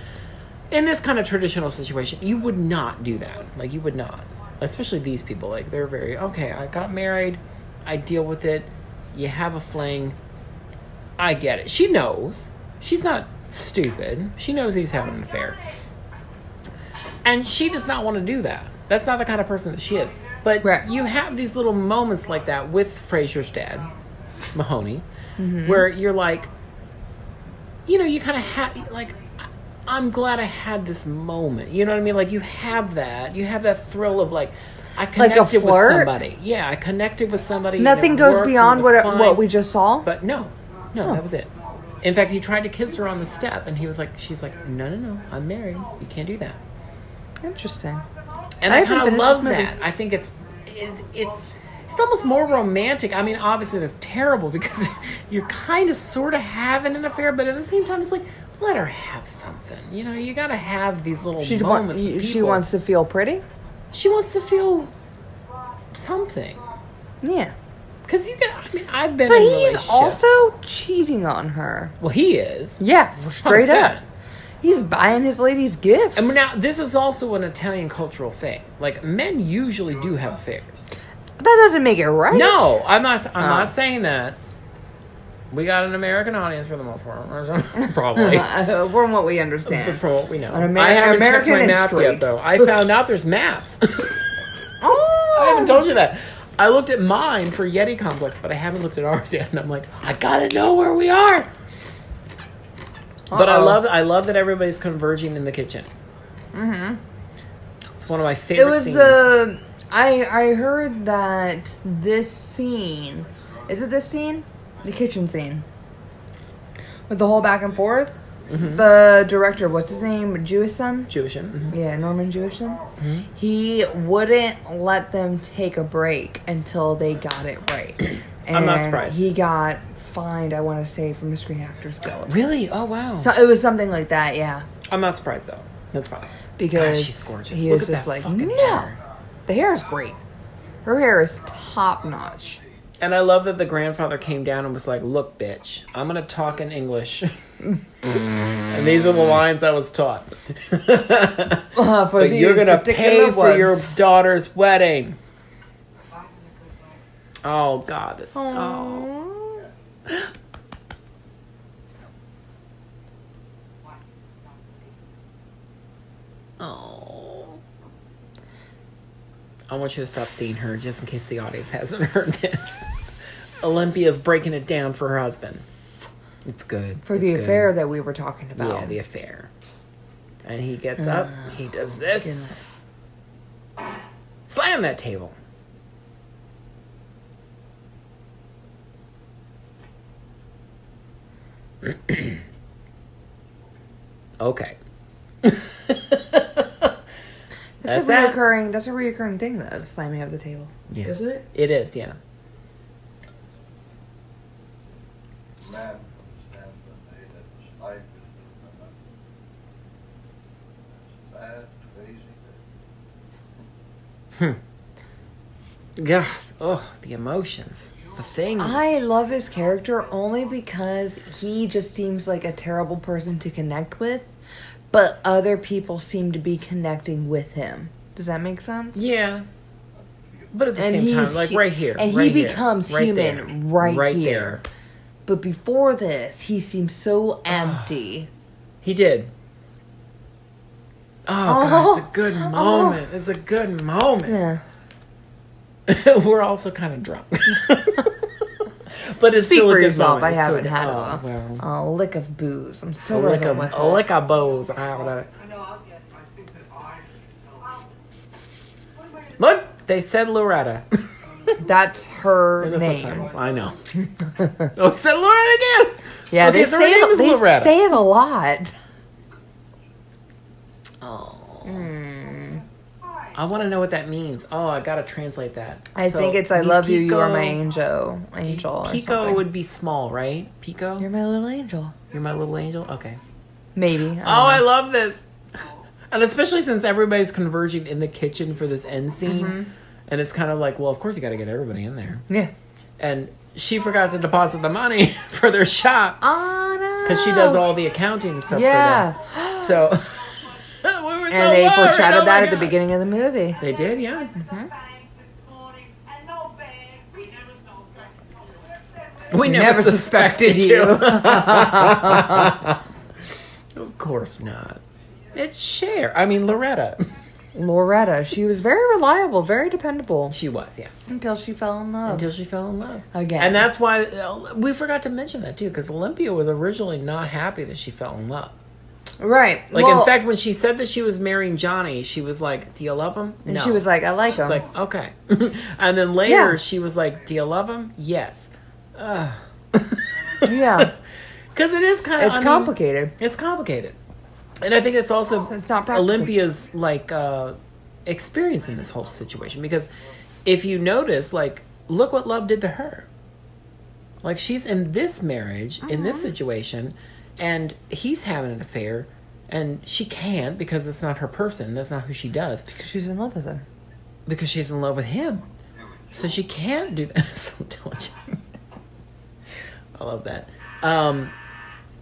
in this kind of traditional situation, you would not do that. Like, you would not. Especially these people. Like, they're very, okay, I got married. I deal with it. You have a fling. I get it. She knows. She's not stupid. She knows he's having an affair. And she does not want to do that. That's not the kind of person that she is. But Right. you have these little moments like that with Fraser's dad, Mahoney, where you're like, you know, you kind of have, like, I'm glad I had this moment. You know what I mean? Like, you have that thrill of, like, I connected with flirt? somebody. Yeah, I connected with somebody. and Nothing it goes worked and beyond it was what fine. we just saw. But no, that was it. In fact, he tried to kiss her on the step, and she's like, no, I'm married. You can't do that. Interesting. And I I haven't kind of finished love this movie. that. I think it's almost more romantic. I mean, obviously that's terrible because you're kind of sort of having an affair, but at the same time, it's like, let her have something. You know, you got to have these little moments. With she people. wants to feel pretty? She wants to feel something. Yeah. Because I've been But in he's relationships. also cheating on her. Well, he is. Yeah, straight 100%. up. He's buying his ladies gifts. And now, this is also an Italian cultural thing. Like, men usually do have affairs. That doesn't make it right. No, I'm not saying that. We got an American audience for the most part. Probably. From what we understand. From what we know. An I haven't American checked my and map straight. yet, though. I found out there's maps. Oh! I haven't told you that. I looked at mine for Yeti Complex, but I haven't looked at ours yet. And I'm like, I gotta know where we are. But I love that everybody's converging in the kitchen. Mm-hmm. It's one of my favorite scenes. I heard that this scene... Is it this scene? The kitchen scene. With the whole back and forth. Mm-hmm. The director, what's his name? Jewison? Jewison. Mm-hmm. Yeah, Norman Jewison. Mm-hmm. He wouldn't let them take a break until they got it right. And I'm not surprised. He got fined, I want to say, from the Screen Actors Guild. Really? Oh, wow. So it was something like that, yeah. I'm not surprised, though. That's fine. Because God, she's gorgeous. he Look was at just that like, fucking no. hair. The hair is great. Her hair is top notch. And I love that the grandfather came down and was like, look, bitch, I'm going to talk in English. And these are the lines I was taught. But you're going to pay for your daughter's wedding. Oh, God. This. Oh. Oh. I want you to stop seeing her just in case the audience hasn't heard this. Olympia's breaking it down for her husband. It's good. For the affair that we were talking about. Yeah, the affair. And he gets up, he does this. Goodness. Slam that table. Okay. That's a reoccurring thing, though, the slamming of the table. Yeah. Isn't it? It is, yeah. Man understands the day that life is bad, crazy. God. Oh, the emotions. The things. I love his character only because he just seems like a terrible person to connect with, but other people seem to be connecting with him. Does that make sense? Yeah. But at the same time, like right here. And right he here, becomes right human there, right here. there. But before this, he seems so empty. He did. Oh, God, it's a good moment. It's a good moment. Yeah. We're also kind of drunk. But it's Speak still for a good yourself. moment. I It's haven't still had a lick of booze. I'm so a lick ready of myself. a lick of bows. I know, I think that I Look, they said Loretta. That's her In the name. subtitles. I know. Oh, he said Loretta again. Yeah, Okay, they so her name is they Loretta. say it a lot. Oh. I want to know what that means. Oh, I gotta translate that. I So, think it's "I love you, you are my Pico- angel." Or Pico something. would be small, right? Pico? You're my little angel. You're my little angel? Okay. Maybe. Oh, I love this. And especially since everybody's converging in the kitchen for this end scene. Mm-hmm. And it's kind of like, well, of course you got to get everybody in there. Yeah. And she forgot to deposit the money for their shop. Oh no. Because she does all the accounting and stuff Yeah. for them. So, we were so And they worried. foreshadowed Oh my that at the God. beginning of the movie. They did, yeah. Bank this morning, and no bag. We never saw We Never suspected you. Of course not. It's Cher. I mean, Loretta. Loretta, she was very reliable, very dependable. She was, yeah. Until she fell in love. Until she fell in love. Again. And that's why we forgot to mention that too, because Olympia was originally not happy that she fell in love. Right. Like, well, in fact, when she said that she was marrying Johnny, she was like, do you love him? and No. she was like, I like She's him. like, okay. And then later, Yeah. she was like, do you love him? Yes. Yeah. Because it is kind of... It's complicated. It's complicated. And I think it's also It's not practical. Olympia's, like, experience in this whole situation. Because if you notice, like, look what love did to her. Like, she's in this marriage, in this situation, and he's having an affair, and she can't because it's not her person. That's not who she does. Because she's in love with him. Because she's in love with him. So she can't do that. So intelligent. I love that.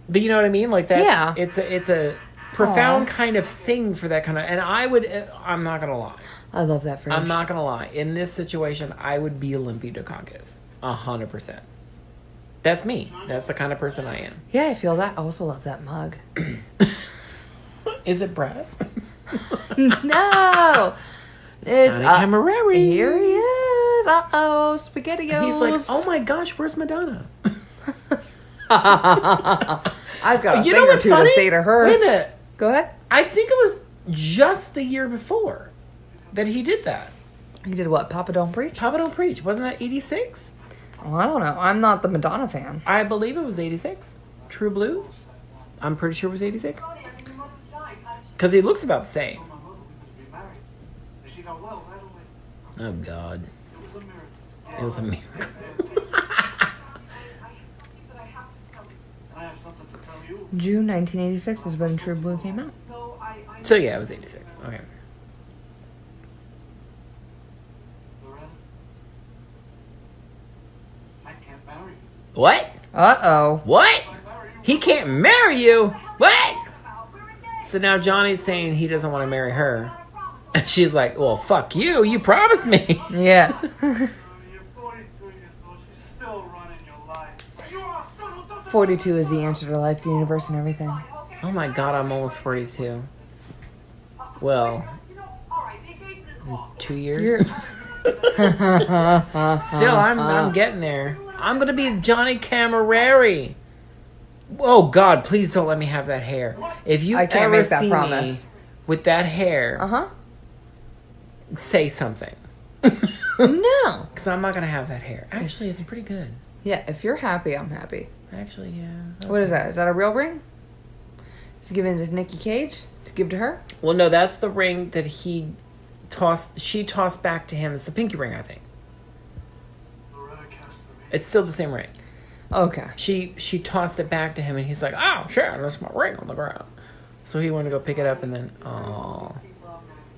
But you know what I mean? Like, that's... Yeah. It's a profound kind of thing for that kind of... And I'm not going to lie. I love that phrase. I'm not going to lie. In this situation, I would be Olympia Dukakis. 100%. That's me. That's the kind of person I am. Yeah, I feel that. I also love that mug. Is it brass? No! It's Johnny Camerari. Here he is. Uh-oh, SpaghettiOs. He's like, oh my gosh, where's Madonna? I've got a You thing know or what's two funny? to say to her. Wait a minute. Go ahead. I think it was just the year before that he did that. He did what? Papa Don't Preach? Papa Don't Preach. Wasn't that 86? Oh, I don't know. I'm not the Madonna fan. I believe it was 86. True Blue? I'm pretty sure it was 86. Tony, I mean, your mother was dying. How did Because he looks about the same. My mother was to be married. And she got well right away. Oh, God. It was a miracle. It was a miracle. I have something that I have to tell you. And I have something to tell you. June 1986 is when True Blue came out. No, I So, yeah, it was 86. Okay. Loretta, I can't marry you. What? Uh-oh. What? I marry you. He can't marry you? What? we're engaged. So now Johnny's saying he doesn't want to marry her. And she's like, well, fuck you. You promised me. Yeah. You're 42 years old. She's still running your life. You are a son who doesn't 42 is the answer to life, the universe, and everything. Oh, my God. I'm almost 42. Well, You know, all right, the engagement is off. 2 years? You're... Still, I'm getting there. I'm going to be Johnny Camerari. Oh, God, please don't let me have that hair. If you I can't ever make that see promise. me with that hair, Uh-huh. say something. No. Because I'm not going to have that hair. Actually, it's pretty good. Yeah, if you're happy, I'm happy. Actually, yeah. What is that? Is that a real ring? Is he giving it to Nikki Cage to give to her? Well, no, that's the ring that she tossed back to him. It's the pinky ring, I think. Loretta cast for me. It's still the same ring. Okay. She tossed it back to him, and he's like, oh, sure, there's my ring on the ground. So he wanted to go pick it up, and then, oh,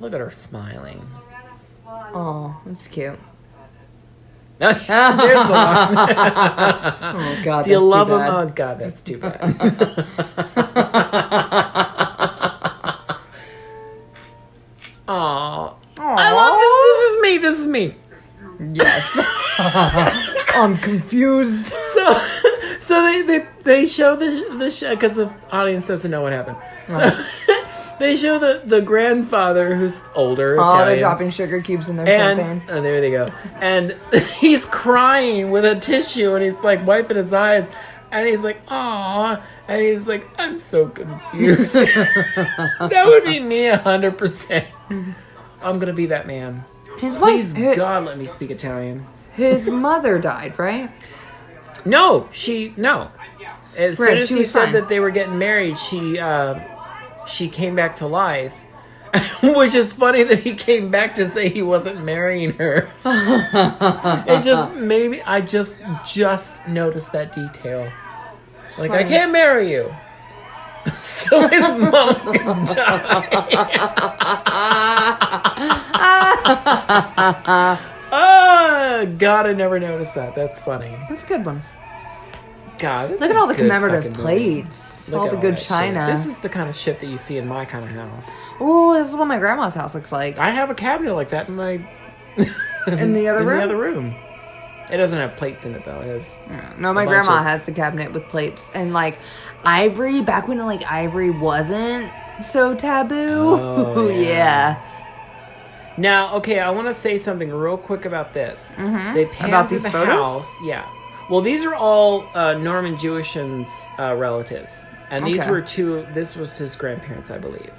look at her smiling. Oh, that's cute. There's the one. Oh, God, Do you that's love too him? bad. Oh, God, that's too bad. Aw. I love this. This is me. Yes. I'm confused. So they show the show because the audience doesn't know what happened. So they show the grandfather who's older. Oh, Italian, they're dropping sugar cubes in their and champagne. there they go. And he's crying with a tissue, and he's like wiping his eyes, and he's like, "Aw," and he's like, "I'm so confused." That would be me 100%. I'm gonna be that man. His Please, wife, God, let me speak Italian. his mother died, right? No. As soon Right, as she he was said fine. that they were getting married, she came back to life. Which is funny that he came back to say he wasn't marrying her. It just maybe I just noticed that detail. Like, I can't marry you. So his mom can die. Oh, God, I never noticed that. That's funny. That's a good one. God, this Look is at all a the good commemorative fucking movie. plates. Look All at the good that shit. china. This is the kind of shit that you see in my kind of house. Oh, this is what my grandma's house looks like. I have a cabinet like that in my In the other room? the other room. It doesn't have plates in it though. It has No, my a bunch grandma of- has the cabinet with plates and like ivory. Back when like ivory wasn't so taboo. Oh, yeah. Yeah. Now, okay, I want to say something real quick about this. Mhm. They pan About through these the photos? house. Yeah. Well, these are all Norman Jewishen's relatives, and these Okay. were two. This was his grandparents, I believe.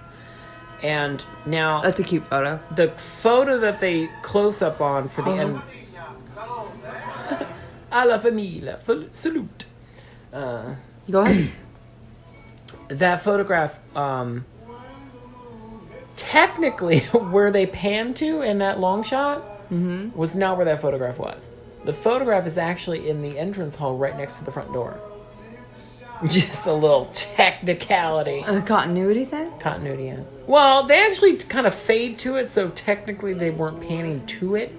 And now That's a cute photo. the photo that they close up on for the end. A la famiglia, salute. Go ahead. That photograph, technically, where they panned to in that long shot was not where that photograph was. The photograph is actually in the entrance hall right next to the front door. Just a little technicality. A continuity thing? Continuity, yeah. Well, they actually kind of fade to it, so technically they weren't panning to it.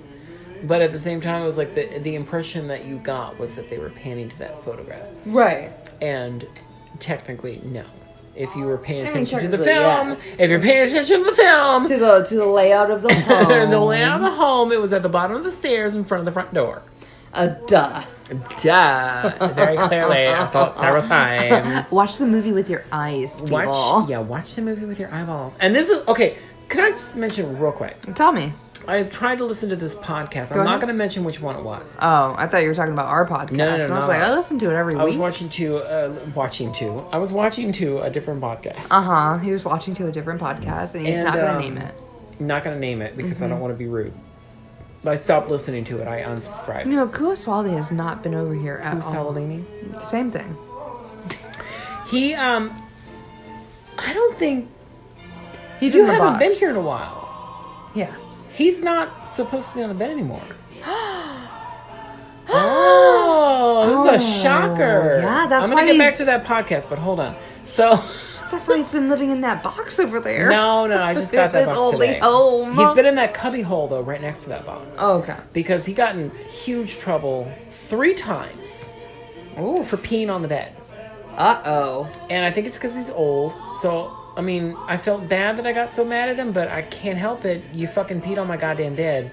But at the same time, it was like the impression that you got was that they were panning to that photograph. Right. And technically, no. If you were paying I mean, attention to the technically, film, yes. if you're paying attention to the film, To the layout of the home. the layout of the home, it was at the bottom of the stairs in front of the front door. Duh. Duh. Very clearly. I saw it several times. Watch the movie with your eyes, people. Watch the movie with your eyeballs. And this is, okay, can I just mention real quick? Tell me. I've tried to listen to this podcast. I'm not going to mention which one it was. Oh, I thought you were talking about our podcast. No, And I was like, I listen to it every week. I was watching to a different podcast. He was watching to a different podcast, and he's not going to name it. Not going to name it because I don't want to be rude. But I stopped listening to it. I unsubscribed. You know, Kuoswaldi has not been over here at all. Saladini? Same thing. He, I don't think... He's you in the haven't box. been here in a while. Yeah. He's not supposed to be on the bed anymore. Oh, this is a shocker. Yeah, that's I'm why going to get back he's- to that podcast, but hold on. So... That's why he's been living in that box over there. No, I just got that This is box only today. home. He's been in that cubby hole, though, right next to that box. Oh, okay. Because he got in huge trouble 3 times for peeing on the bed. Uh-oh. And I think it's because he's old. So, I mean, I felt bad that I got so mad at him, but I can't help it. You fucking peed on my goddamn bed.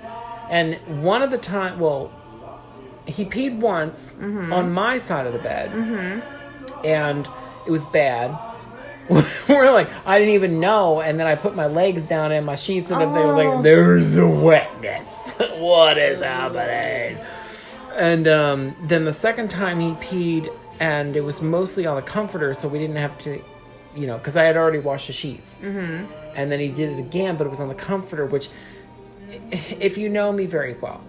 And one of the time, well, he peed once on my side of the bed. And it was bad. We're like, I didn't even know. And then I put my legs down and my sheets and they were like, there's a wetness. What is happening? And then the second time he peed, and it was mostly on the comforter, so we didn't have to, you know, because I had already washed the sheets. And then he did it again, but it was on the comforter, which, if you know me very well,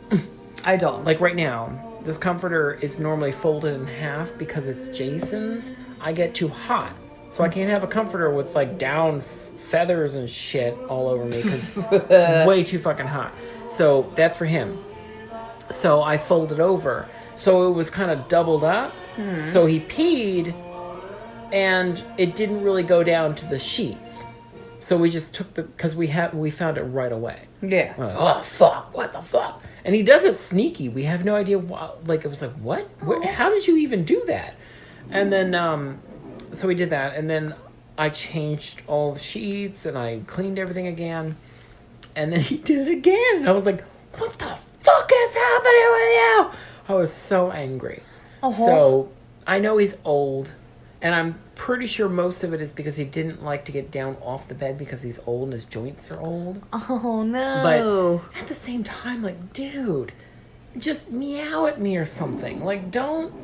I don't. like right now, this comforter is normally folded in half because it's Jason's. I get too hot. So I can't have a comforter with like down feathers and shit all over me because it's way too fucking hot. So that's for him. So I folded over. So it was kind of doubled up. So he peed and it didn't really go down to the sheets. So we just took because we found it right away. Yeah. We're like, oh fuck, what the fuck? And he does it sneaky. We have no idea why. Like, it was like, what? How did you even do that? And then, so we did that, and then I changed all the sheets, and I cleaned everything again, and then he did it again, and I was like, what the fuck is happening with you? I was so angry. So, I know he's old, and I'm pretty sure most of it is because he didn't like to get down off the bed because he's old and his joints are old. Oh, no. But at the same time, like, dude, just meow at me or something. Like, don't...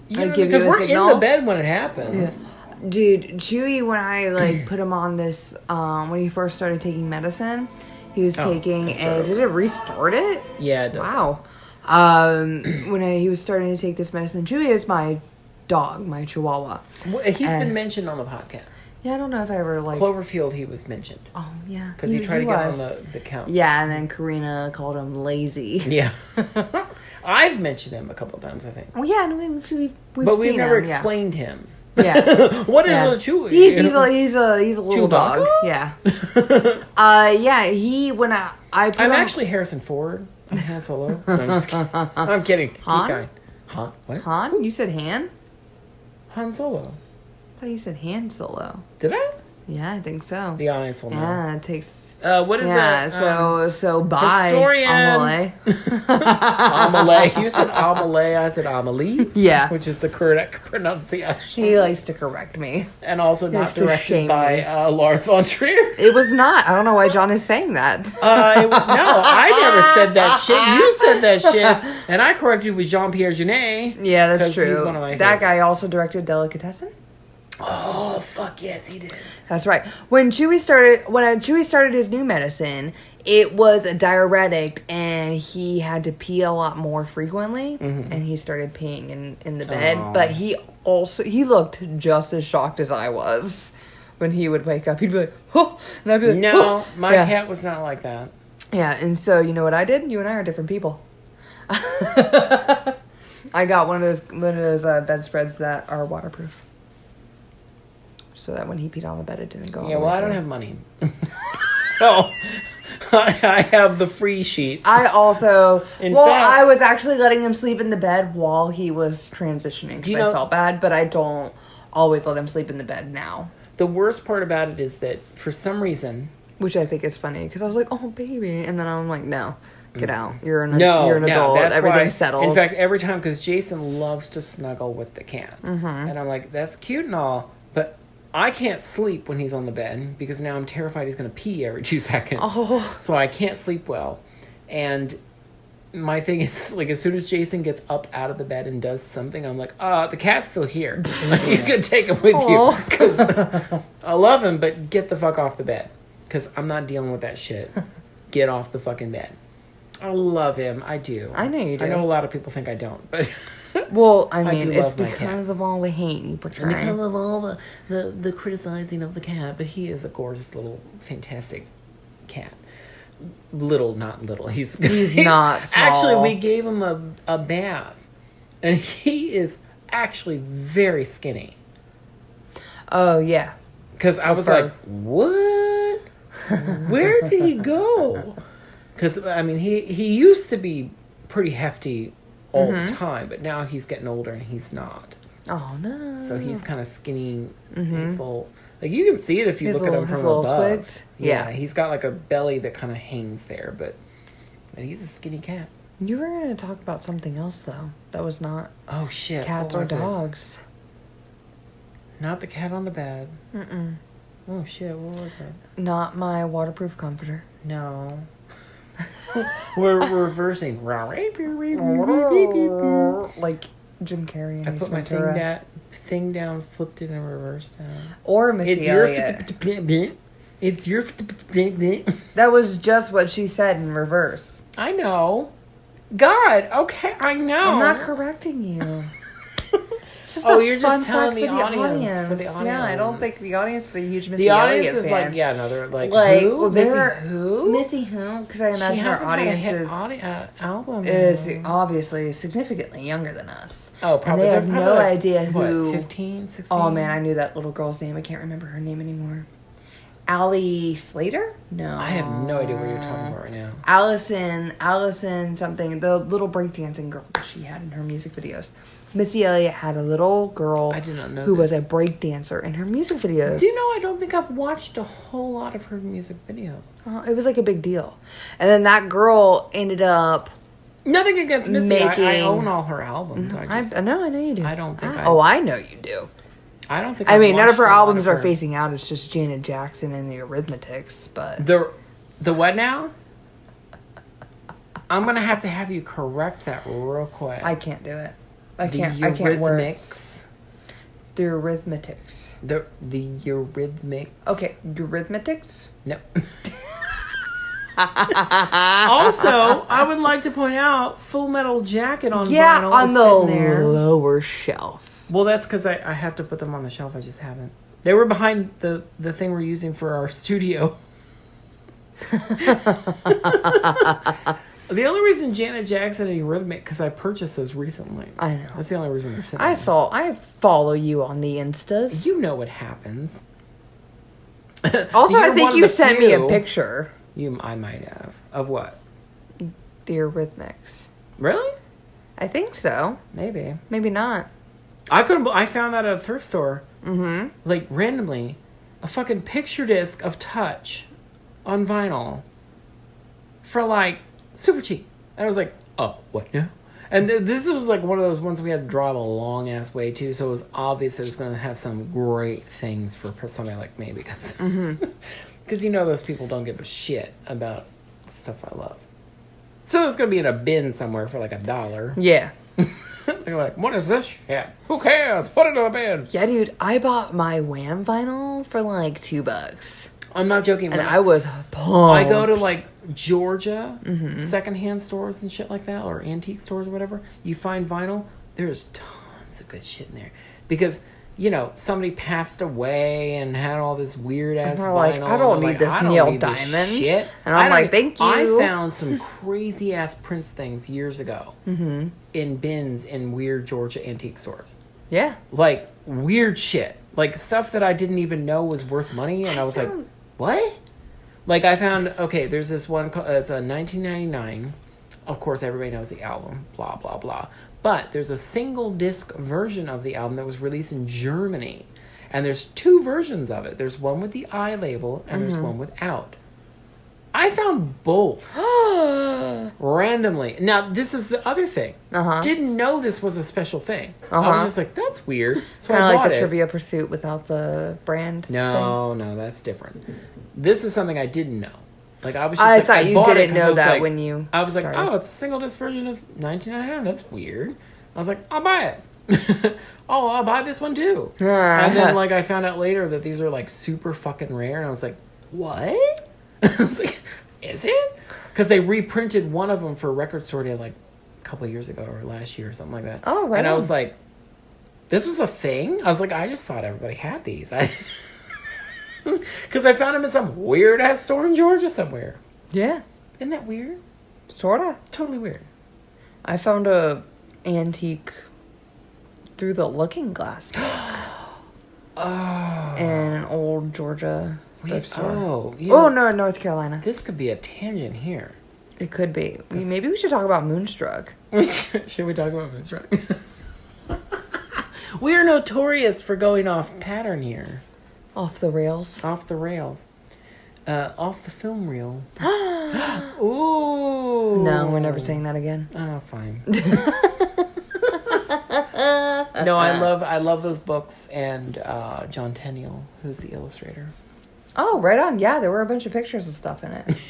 You know, because we're in the bed when it happens. Yeah. Dude, Chewy, when I like put him on this, when he first started taking medicine, he was taking a. Did it restart it? Yeah, it does. Wow. When he was starting to take this medicine, Chewy is my dog, my Chihuahua. Well, he's been mentioned on the podcast. Yeah, I don't know if I ever like Cloverfield. He was mentioned. Oh yeah, because he tried to get on the count. Yeah, and then Karina called him lazy. Yeah. I've mentioned him a couple of times, I think. Well, yeah, we've but we've never him, explained him. Yeah. What is a Chewy? He's a little dog. Yeah. When I'm actually Harrison Ford. I'm Han Solo. No, I'm just kidding. I'm kidding. Han? Keep going. Han? What? Han? You said Han? Han Solo. I thought you said Han Solo. Did I? Yeah, I think so. The audience will know. Yeah, it takes... what is that? So bye. Historian. Amelie. Amelie. You said Amelie. I said Amelie. Yeah. Which is the correct pronunciation. He likes to correct me. And also not likes to directed shame by me. Lars von Trier. It was not. I don't know why John is saying that. No, I never said that shit. You said that shit. And I corrected with Jean-Pierre Jeunet. Yeah, that's true. He's one of my that guy favorites. also directed Delicatessen? Oh, fuck yes, he did. That's right. When Chewie started his new medicine, it was a diuretic, and he had to pee a lot more frequently, and he started peeing in the bed. Aw. But he looked just as shocked as I was when he would wake up. He'd be like, "Oh," and I'd be like, No, "Oh." my Yeah. cat was not like that. Yeah, and so you know what I did? You and I are different people. I got one of those bedspreads that are waterproof, so that when he peed on the bed, it didn't go. all Yeah, the well, way I don't through. have money. So, I have the free sheet. I also, In well, fact- I was actually letting him sleep in the bed while he was transitioning Do you because I know- felt bad, but I don't always let him sleep in the bed now, The worst part about it is that, for some reason... which I think is funny because I was like, "Oh, baby," and then I'm like, "No, get out. You're an No, you're an adult. that's Everything's why, settled." In fact, every time, because Jason loves to snuggle with the cat. And I'm like, that's cute and all, but I can't sleep when he's on the bed because now I'm terrified he's going to pee every 2 seconds. Oh. So I can't sleep well. And my thing is, like, as soon as Jason gets up out of the bed and does something, I'm like, the cat's still here. Like, you could take him with you. Because I love him, but get the fuck off the bed. Because I'm not dealing with that shit. Get off the fucking bed. I love him. I do. I know you do. I know a lot of people think I don't, but... Well, I I mean, do it's love my cat. because of all the hate you portray. Because of all the criticizing of the cat, but he is a gorgeous little, fantastic cat. Little, not little. He's not small. Actually, we gave him a bath, and he is actually very skinny. Oh yeah. Because I was like, what? Where did he go? Because, I mean, he used to be pretty hefty all the time, but now he's getting older and he's not. Oh no. So he's kind of skinny. He's little, like, you can see it if you His look at him little- his from little above. twigs? Yeah, Yeah. he's got like a belly that kind of hangs there, but he's a skinny cat. You were going to talk about something else though. That was not Oh shit! cats what or was it? dogs. Not the cat on the bed. Mm-mm. Oh shit! What was it? Not my waterproof comforter. No. We're reversing. Like Jim Carrey and I Ace put my Ventura. thing down, flipped it, and reversed down. Or Missy It's your Elliott. it's your That was just what she said in reverse. I know. God, okay, I know. I'm not correcting you. It's just Oh, a you're just fun telling fact the for audience, for the Yeah, I don't think audience. the audience is a huge Missy The audience Elliott is fan. like, yeah, no, they're like, Like, who? well, Missy they're who? Missy who? Because I She imagine our hasn't had a hit audience album. is obviously significantly younger than us. Oh, probably. And they have they're no probably like, idea what, who. 15, 16? Oh man, I knew that little girl's name. I can't remember her name anymore. Allie Slater? No. I have no idea what you're talking about right now. Allison something. The little breakdancing girl that she had in her music videos. Missy Elliott had a little girl I did not know who was a this. breakdancer in her music videos. Do you know, I don't think I've watched a whole lot of her music videos. It was like a big deal. And then that girl ended up Nothing against Missy. I Making- own all her albums. I know you do. I don't think I- Oh, I know you do. I don't think I I've mean, none of watched her a lot albums of are her. facing out. It's just Janet Jackson and the Arithmetics, but The what now? I'm gonna have to have you correct that real quick. I can't do it. I The can't words. Eurythmics. The Arithmetics. The Eurythmics. Okay, Arithmetics. No. Also, I would like to point out Full Metal Jacket on Yeah, vinyl on is the sitting there. lower shelf. Well, that's because I have to put them on the shelf. I just haven't. They were behind the thing we're using for our studio. The only reason Janet Jackson and Eurythmic, because I purchased those recently. I know. That's the only reason they're sitting I there. I follow you on the Instas. You know what happens. Also, I You're think one you of the sent me a few- picture. I might have. Of what? The Arithmics. Really? I think so. Maybe. Maybe not. I found that at a thrift store. Mm-hmm. Like, randomly. A fucking picture disc of Touch on vinyl. For, like, super cheap. And I was like, oh, what now? And this was, like, one of those ones we had to drive a long-ass way to, so it was obvious it was going to have some great things for somebody like me, because... Because you know those people don't give a shit about stuff I love. So it's going to be in a bin somewhere for, like, $1. Yeah. They're They're like, what is this shit? Who cares? Put it in the bin. Yeah, dude, I bought my Wham vinyl for like $2. I'm not joking. And I was pumped. I go to like Georgia secondhand stores and shit like that, or antique stores or whatever. You find vinyl. There's tons of good shit in there because somebody passed away and had all this weird ass vinyl. Like, I don't need this Neil Diamond. Shit. And I'm like, thank you. I found some crazy ass Prince things years ago in bins in weird Georgia antique stores. Yeah. Like weird shit, like stuff that I didn't even know was worth money, and I was like, what? Like I found, there's this one, it's a 1999. Of course, everybody knows the album, blah, blah, blah. But there's a single disc version of the album that was released in Germany. And there's 2 versions of it. There's one with the I label and there's one without. I found both randomly. Now, this is the other thing. Didn't know this was a special thing. I was just like, that's weird. So Kind I of bought like the it. Trivia Pursuit without the brand thing. No, that's different. This is something I didn't know. Like I was just I thought you bought it didn't 'cause know I was that like- when you I was like, started. oh, it's a single disc version of 1999. That's weird. I was like, I'll buy it. Oh, I'll buy this one too. And then like I found out later that these are like super fucking rare, and I was like, what? I was like, is it? Because they reprinted one of them for a record store deal like a couple of years ago or last year or something like that. Oh, right. And I was like, this was a thing? I was like, I just thought everybody had these. Because I found them in some weird ass store in Georgia somewhere. Yeah. Isn't that weird? Sorta. Totally weird. I found a antique Through the Looking Glass book Oh. in an old Georgia thrift store. No, North Carolina. This could be a tangent here. It could be. Maybe we should talk about Moonstruck. Should we talk about Moonstruck? We are notorious for going off pattern here. Off the rails. Off the rails. Off the film reel. Ooh. No, we're never saying that again. Oh, fine. No, I love those books, and John Tenniel, who's the illustrator. Oh, right on. Yeah, there were a bunch of pictures and stuff in it.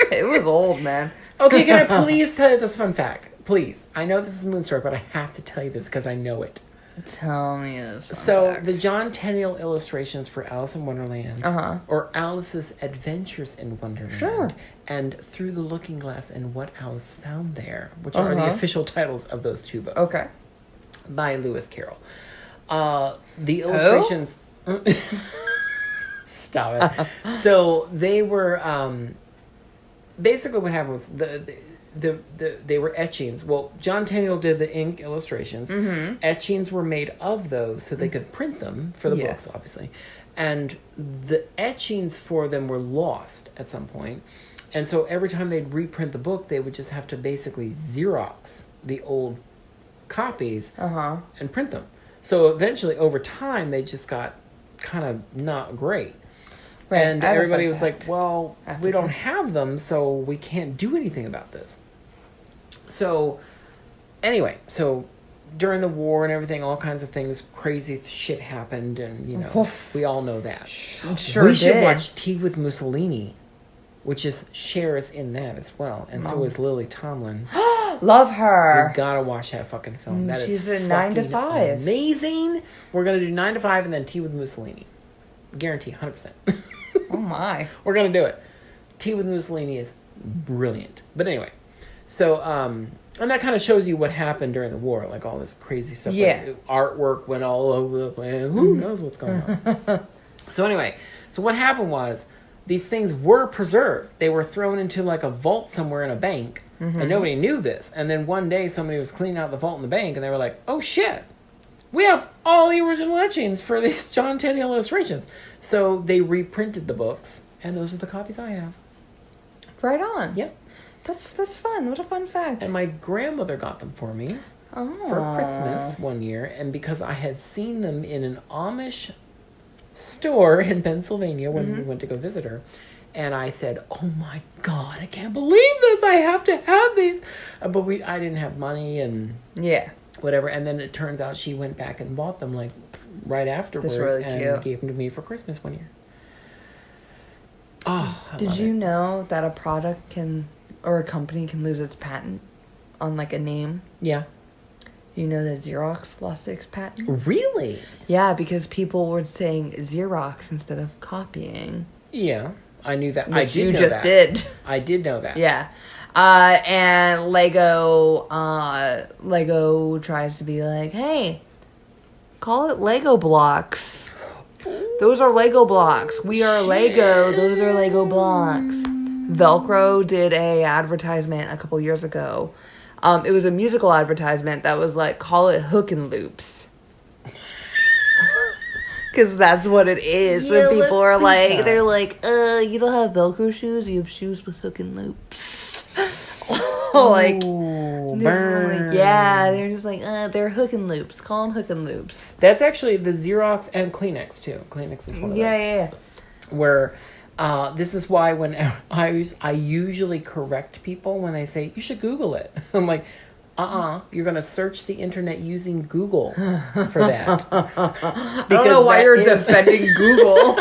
It was old, man. Okay, can I please tell you this fun fact? Please. I know this is Moonstruck, but I have to tell you this because I know it. Tell me this. So, the John Tenniel illustrations for Alice in Wonderland, or Alice's Adventures in Wonderland, Sure. and Through the Looking Glass and What Alice Found There, which are the official titles of those 2 books. Okay. By Lewis Carroll. The illustrations... Stop it. So, they were... basically what happened was they were etchings. Well, John Tenniel did the ink illustrations. Etchings were made of those so they could print them for the books, obviously. And the etchings for them were lost at some point. And so every time they'd reprint the book, they would just have to basically Xerox the old copies and print them. So eventually, over time, they just got kind of not great. Right. And everybody was like, well, we don't have them, so we can't do anything about this. So, anyway, during the war and everything, all kinds of things, crazy shit happened, and, we all know that. Sure we should watch Tea with Mussolini, which shares in that as well. And so is Lily Tomlin. Love her. We gotta watch that fucking film. That She's is in 9 to 5. Amazing. We're gonna do 9 to 5 and then Tea with Mussolini. Guarantee, 100%. Oh my. We're gonna do it. Tea with Mussolini is brilliant. But anyway, so and that kind of shows you what happened during the war, like all this crazy stuff. Yeah. Like artwork went all over the place. Who knows what's going on? So anyway, so what happened was these things were preserved. They were thrown into like a vault somewhere in a bank, and nobody knew this. And then one day somebody was cleaning out the vault in the bank, and they were like, "Oh shit, we have all the original etchings for these John Tenniel illustrations." So they reprinted the books, and those are the copies I have. Right on. Yep. That's fun. What a fun fact. And my grandmother got them for me for Christmas one year, and because I had seen them in an Amish store in Pennsylvania when we went to go visit her, and I said, "Oh my God, I can't believe this! I have to have these." But I didn't have money and whatever. And then it turns out she went back and bought them like right afterwards, really and cute. gave them to me for Christmas one year. Oh, Did you know that a product or a company can lose its patent? on like a name. Yeah. You know that Xerox lost its patent? Really? Yeah, because people were saying Xerox instead of copying. Yeah, I knew that. Which I did you know just that. did. I did know that. Yeah. And Lego tries to be like, hey, call it Lego blocks. Those are Lego blocks. We are Lego. Those are Lego blocks. Velcro did a advertisement a couple years ago. It was a musical advertisement that was like, call it hook and loops. Because that's what it is. Yeah, And people are let's like, please they're like, you don't have Velcro shoes? You have shoes with hook and loops. Like, Ooh, just burn. like, yeah, they're just like, they're hook and loops. Call them hook and loops. That's actually the Xerox and Kleenex too. Kleenex is one of those. Yeah. Where this is why when I usually correct people when they say you should Google it. I'm like, you're gonna search the internet using Google for that. I don't know why you're defending Google.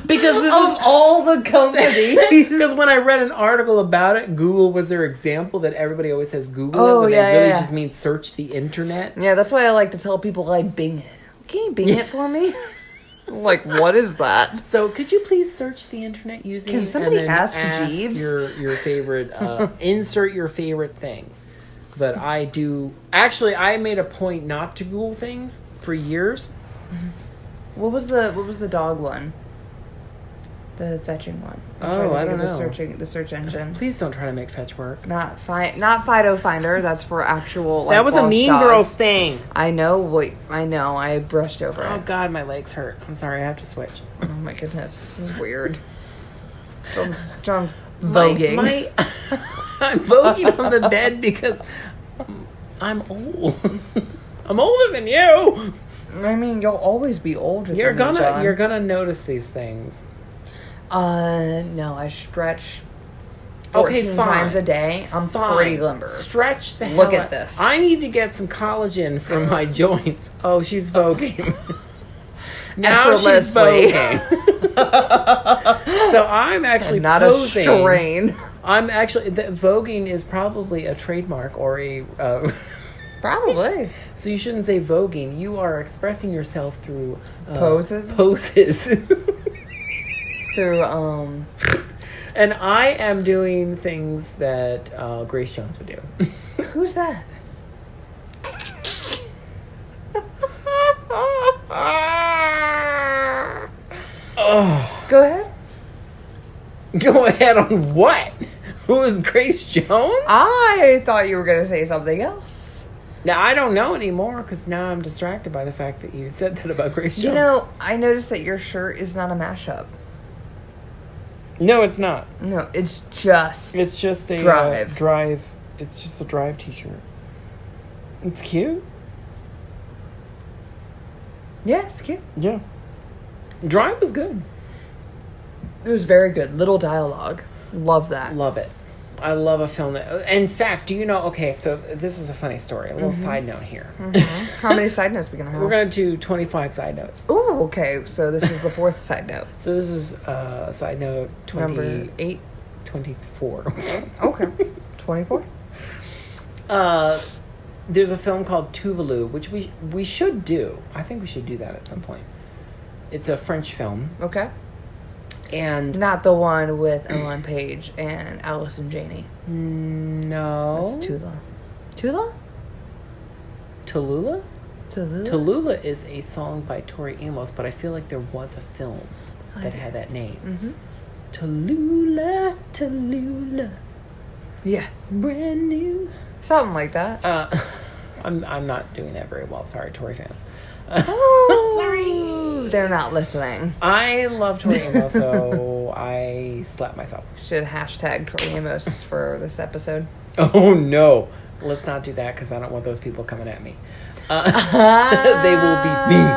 Because this Of is all the companies. because when I read an article about it, Google was their example that everybody always says Google it when they really just mean search the internet. Yeah, that's why I like to tell people, like, Bing it. Can you Bing it for me? Like, what is that? So could you please search the internet using Can somebody and then ask Jeeves? your favorite insert your favorite thing. But I do actually I made a point not to Google things for years. What was the dog one? The fetching one. I'm Oh, trying to I think don't of know. The search engine. Please don't try to make fetch work. Not Fido Finder. That's for actual. Like, That was a lost Mean dogs. Girls thing. I know. I know. I brushed over Oh it. God, my legs hurt. I'm sorry, I have to switch. Oh my goodness, this is weird. John's My- voguing. I'm voguing on the bed because I'm old. I'm older than you. I mean, you'll always be older. You're than me, John. gonna notice these things. No, I stretch Okay, 14 fine. times a day. I'm Fine. pretty limber. Stretch the hell Look at out. this. I need to get some collagen from my joints. Oh, she's voguing. Now she's Effortlessly. voguing. So I'm actually Not posing. a strain. I'm actually voguing is probably a trademark or a. Probably. So you shouldn't say voguing. You are expressing yourself through Poses? Poses. Through, And I am doing things that Grace Jones would do. who's that? Oh, Go ahead. go ahead on what? Who is Grace Jones? I thought you were going to say something else. Now I don't know anymore because now I'm distracted by the fact that you said that about Grace Jones. You know, I noticed that your shirt is not a mashup. no, it's not. No, it's just. It's just a Drive. Drive. It's just a Drive T-shirt. It's cute. Yeah, it's cute. Yeah. Drive was good. It was very good. Little dialogue. Love that. Love it. I love a film that. In fact, do you know? Okay, so this is a funny story. A little side note here. How many side notes are we going to have? We're gonna do 25 side notes. Oh, okay. So this is the fourth side note. So this is side note 20, Number 8. 24. Okay. 24. There's a film called Tuvalu, which we should do. I think we should do that at some point. It's a French film, Okay. and Not the one with Ellen Page and Allison Janney. no, That's Tula. Tula? Tallulah. Tula? Tallulah is a song by Tori Amos, but I feel like there was a film that had that name. Mm-hmm. Tallulah, Tallulah, Yeah. it's brand new. Something like that. I'm not doing that very well. Sorry, Tori fans. Sorry. They're not listening. I love Tori Amos, so I slapped myself. Should hashtag Tori Amos for this episode. Oh no, let's not do that because I don't want those people coming at me. They will be mean.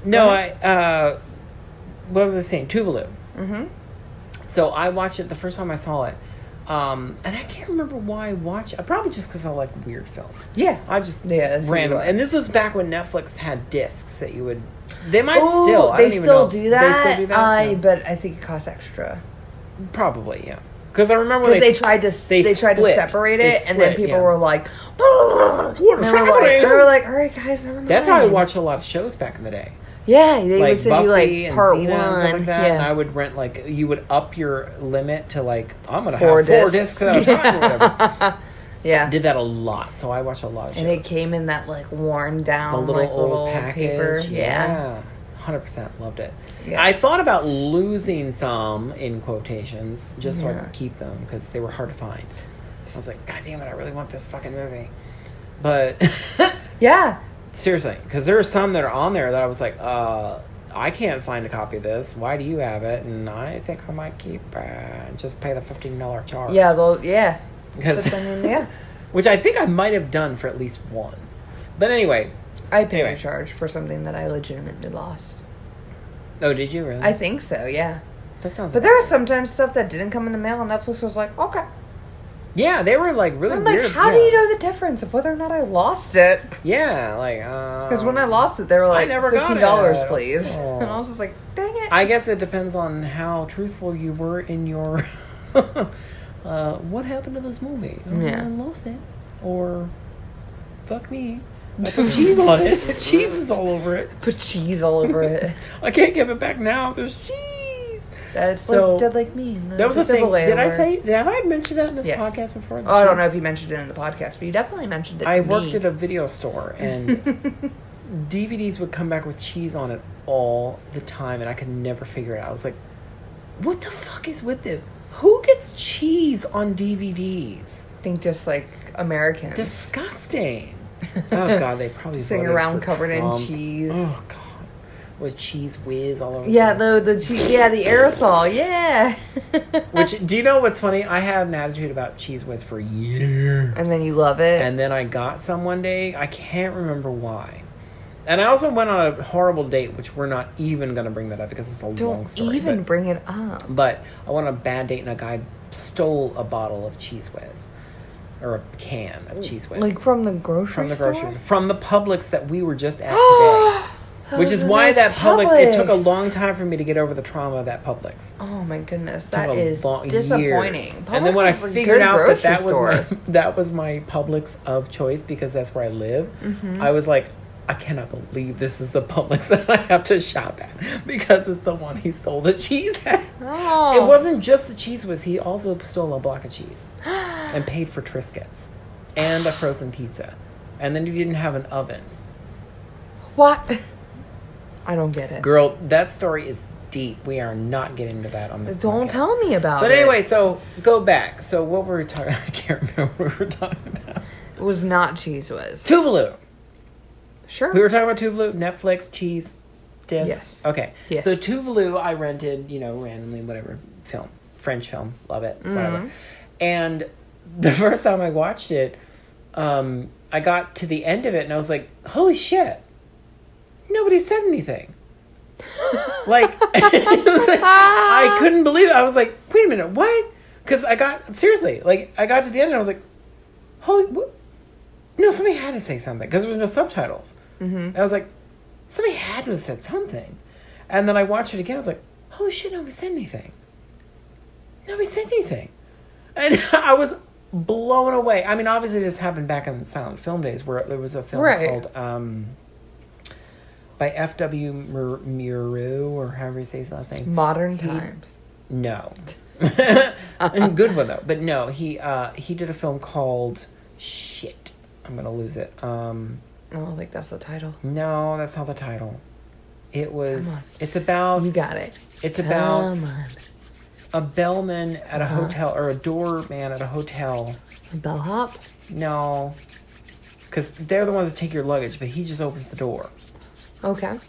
No, what was I saying? Tuvalu. Mm-hmm. So I watched it the first time I saw it. And I can't remember why I watched it. Probably just because I like weird films. Yeah. I just Yeah, that's what you random. like. And this was back when Netflix had discs that you would. They might Oh, still. I they don't even still know. do that. They still do that. Yeah. But I think it costs extra. Probably, yeah. Because I remember when Because they tried to split. separate They it, and then split, people yeah. were like, What is they were like, all right, guys, never mind. That's how I watched a lot of shows back in the day. Yeah, they Like would send Buffy you like and part Xena one. and stuff like that. And I Yeah, would rent like, you would up your limit to like, I'm going to Four have 4 discs. discs at a time or whatever. I yeah. did that a lot. So I watched a lot of shows. And it came in that like worn down, The little like old little package. paper. Yeah. 100% loved it. Yeah. I thought about losing some, in quotations, just so I Yeah. could keep them because they were hard to find. I was like, God damn it, I really want this fucking movie. But Yeah. seriously, because there are some that are on there that I was like, I can't find a copy of this. Why do you have it? And I think I might keep just pay the $15 charge. Yeah. Yeah. Because But, I mean, yeah. which I think I might have done for at least one. But anyway. I paid Anyway. a charge for something that I legitimately lost. Oh, did you really? I think so. Yeah. That sounds. But there was sometimes stuff that didn't come in the mail, and Netflix was like, okay. Yeah, they were like really I'm weird. like, how do you know the difference of whether or not I lost it? Yeah, like. Because when I lost it, they were like, never got $15, it. please. Oh. And I was just like, dang it. I guess it depends on how truthful you were in your. What happened to this movie? Oh, Yeah. I lost it. Or. Fuck me. I put cheese on it. Cheese is all over it. Put cheese all over it. I can't give it back now. There's cheese. That's So, like dead like me. in the That was a thing. defibrillator. Did I say? Have I mentioned that in this Yes. podcast before? Oh, I don't know if you mentioned it in the podcast, but you definitely mentioned it to I me. worked at a video store and DVDs would come back with cheese on it all the time, and I could never figure it out. I was like, what the fuck is with this? Who gets cheese on DVDs? I think just like Americans. Disgusting. Oh god, they probably Sitting voted around for covered Trump. in cheese. Oh god, with cheese whiz all over. Yeah, the the cheese. Yeah, the aerosol. Yeah. place. Which, do you know what's funny? I had an attitude about cheese whiz for years. And then you love it. And then I got some one day. I can't remember why. And I also went on a horrible date, which we're not even going to bring that up because it's a long Don't story. even bring it up. But I went on a bad date and a guy stole a bottle of Cheese Whiz. Or a can of Cheese Whiz. Like from the grocery from the store? grocery store. From the Publix that we were just at today. Which is why that Publix, it took a long time for me to get over the trauma of that Publix. Oh my goodness, Took that a is years. disappointing. And then when I Publix is a figured good out that that grocery was store. that was my Publix of choice because that's where I live, I was like, I cannot believe this is the Publix that I have to shop at because it's the one he stole the cheese at. Oh. It wasn't just the Cheese Whiz. He also stole a block of cheese and paid for Triscuits and a frozen pizza. And then he didn't have an oven. What? I don't get it. Girl, that story is deep. We are not getting into that on this Don't podcast. tell me about But it. anyway, so go back. So what were we talking I can't remember what we were talking about. It was not Cheese Whiz. Tuvalu. Sure. We were talking about Tuvalu, Netflix, cheese, discs. Yes. Okay. Yes. So Tuvalu, I rented, randomly, whatever, film. French film. Love it. Whatever. And the first time I watched it, I got to the end of it and I was like, holy shit. Nobody said anything. Like, it was like, I couldn't believe it. I was like, wait a minute, what? Because I got to the end and I was like, holy, what? No, somebody had to say something because there was no subtitles. And I was like, somebody had to have said something. And then I watched it again. I was like, holy shit, nobody said anything. Nobody said anything. And I was blown away. I mean, obviously this happened back in silent film days where there was a film called by F.W. Muru, or however you say his last name. Modern Times. No. Good one though. But no, he did a film called shit. I'm gonna lose it. I don't think that's the title. No, that's not the title. It was. Come on. It's about. You got it. It's about Come on. a bellman at a hotel, or a doorman at a hotel. Bellhop? No, because they're the ones that take your luggage, but he just opens the door. Okay.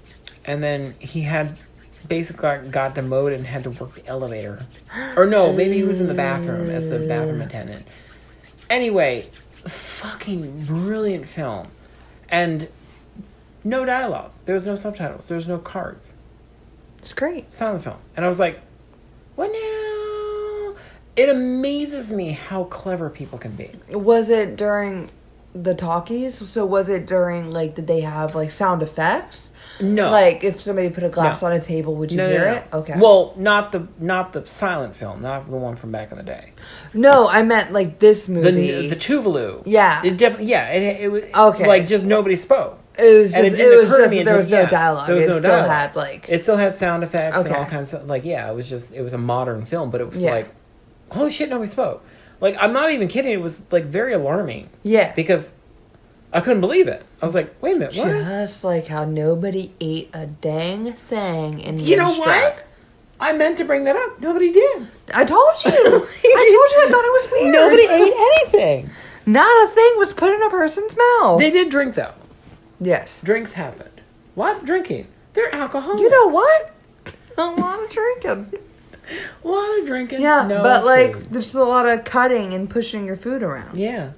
And then he had basically got demoted and had to work the elevator. Or no, maybe he was in the bathroom as the bathroom attendant. Anyway, fucking brilliant film. And no dialogue. There was no subtitles. There was no cards. It's great. Silent film. And I was like, what now? It amazes me how clever people can be. Was it during the talkies? So was it during, like, did they have, like, sound effects? No. Like, if somebody put a glass No. on a table, would you No, hear no. it? Okay. Well, not the silent film, not the one from back in the day. no, I meant, like, this The movie. Tuvalu. Yeah. It definitely. Yeah. It was Okay. like just nobody spoke. It was And just, didn't it was occur to just me there was until- no yeah, dialogue. there was it no still dialogue. had, like... It still had sound effects and Okay. all kinds of like it was a modern film, but it was Yeah. like, holy shit, nobody spoke. Like, I'm not even kidding. It was like very alarming Yeah. because I couldn't believe it. I was like, wait a minute, what? Just like how nobody ate a dang thing in You know Moonstruck. what? I meant to bring that up. Nobody did. I told you. I told you I thought it was weird. Nobody ate anything. Not a thing was put in a person's mouth. They did drink though. Yes. Drinks happened. A lot of drinking. They're alcoholics. You know what? A lot of drinking. A lot of drinking. Yeah, no but like food. there's a lot of cutting and pushing your food around. Yeah.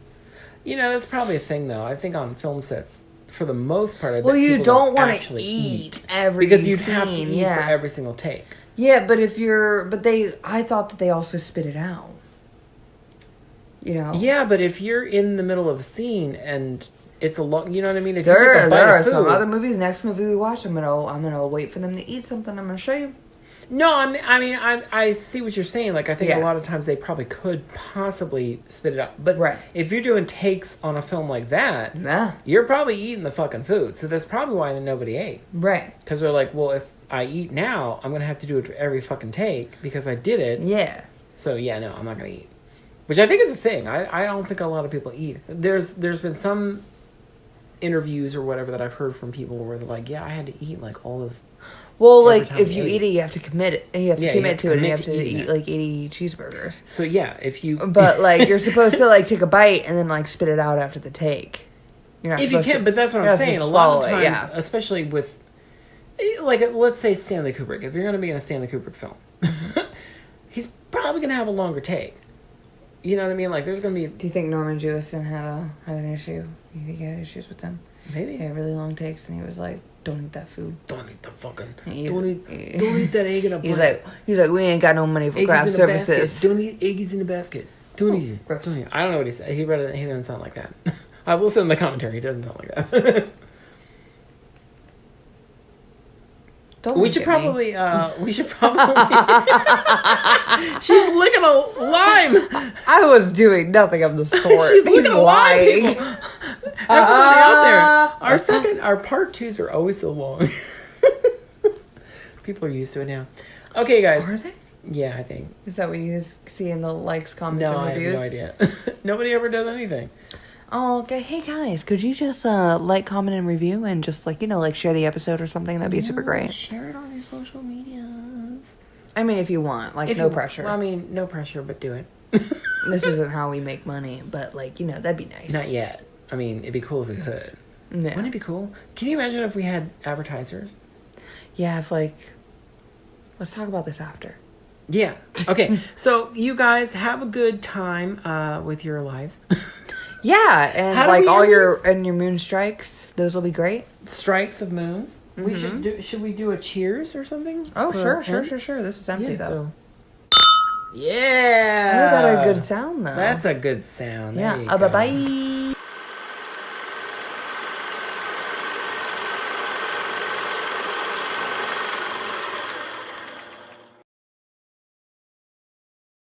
You know, that's probably a thing though. I think on film sets, for the most part, I bet Well, you people don't want actually to eat every because you'd scene. have to eat yeah. for every single take. Yeah, but I thought that they also spit it out. You know. Yeah, but if you're in the middle of a scene and it's a long, you know what I mean? If you take a There bite are of some food- other movies. Next movie we watch, I'm gonna wait for them to eat something. I'm gonna show you. No, I see what you're saying. Like, I think Yeah. a lot of times they probably could possibly spit it out. But Right. if you're doing takes on a film like that, Yeah. you're probably eating the fucking food. So that's probably why nobody ate. Right. Because they're like, well, if I eat now, I'm going to have to do it for every fucking take because I did it. Yeah. So, yeah, no, I'm not going to eat. Which I think is a thing. I don't think a lot of people eat. There's been some interviews or whatever that I've heard from people where they're like, yeah, I had to eat like all this. Well, Every like time if you you ate. eat it, you have to commit it. You have to Yeah, you commit have to to it, and you commit have to to eating eat it. like 80 cheeseburgers. So, yeah, if you... But like you're supposed to like take a bite and then like spit it out after the take. You're not If you supposed can, to- but that's what you're I'm not saying. A supposed to lot of swallow times, it, yeah. especially with, like, let's say Stanley Kubrick. If you're going to be in a Stanley Kubrick film, he's probably going to have a longer take. You know what I mean? Like, there's going to be... Do you think Norman Jewison had an issue? Do you think he had issues with them? Maybe. He had really long takes, and he was like, "Don't eat that food." Don't eat the fucking... He's- Don't eat that egg in a He's bun. like, we ain't got no money for craft Eggs in a services. basket. Don't eat eggs in a basket. Don't eat it. gross. Don't eat it. I don't know what he said. He doesn't sound like that. I've listened to the commentary. He doesn't sound like that. Don't We look should at me. probably, she's licking a lime. I was doing nothing of the sort. She's He's licking a lime, lying. people. Everybody out there. Our part twos are always so long. People are used to it now. Okay, guys. Are they? Yeah, I think. Is that what you guys see in the likes, comments, No, and I have reviews? no idea. Nobody ever does anything. Oh, okay. Hey guys, could you just like, comment, and review, and just like like share the episode or something? That'd be super great. Share it on your social medias. I mean, if you want, like, no pressure. Well, I mean, no pressure, but do it. This isn't how we make money, but like that'd be nice. Not yet. I mean, it'd be cool if we could. Yeah. Wouldn't it be cool? Can you imagine if we had advertisers? Yeah, if like, let's talk about this after. Yeah. Okay. So you guys have a good time with your lives. Yeah, and How do like we all end your moon strikes, those will be great. Strikes of moons. We should we do a cheers or something? Oh, For sure. end? This is empty Yeah. though. So. Yeah. Oh, that a good sound though. That's a good sound. There yeah. you Bye go. bye.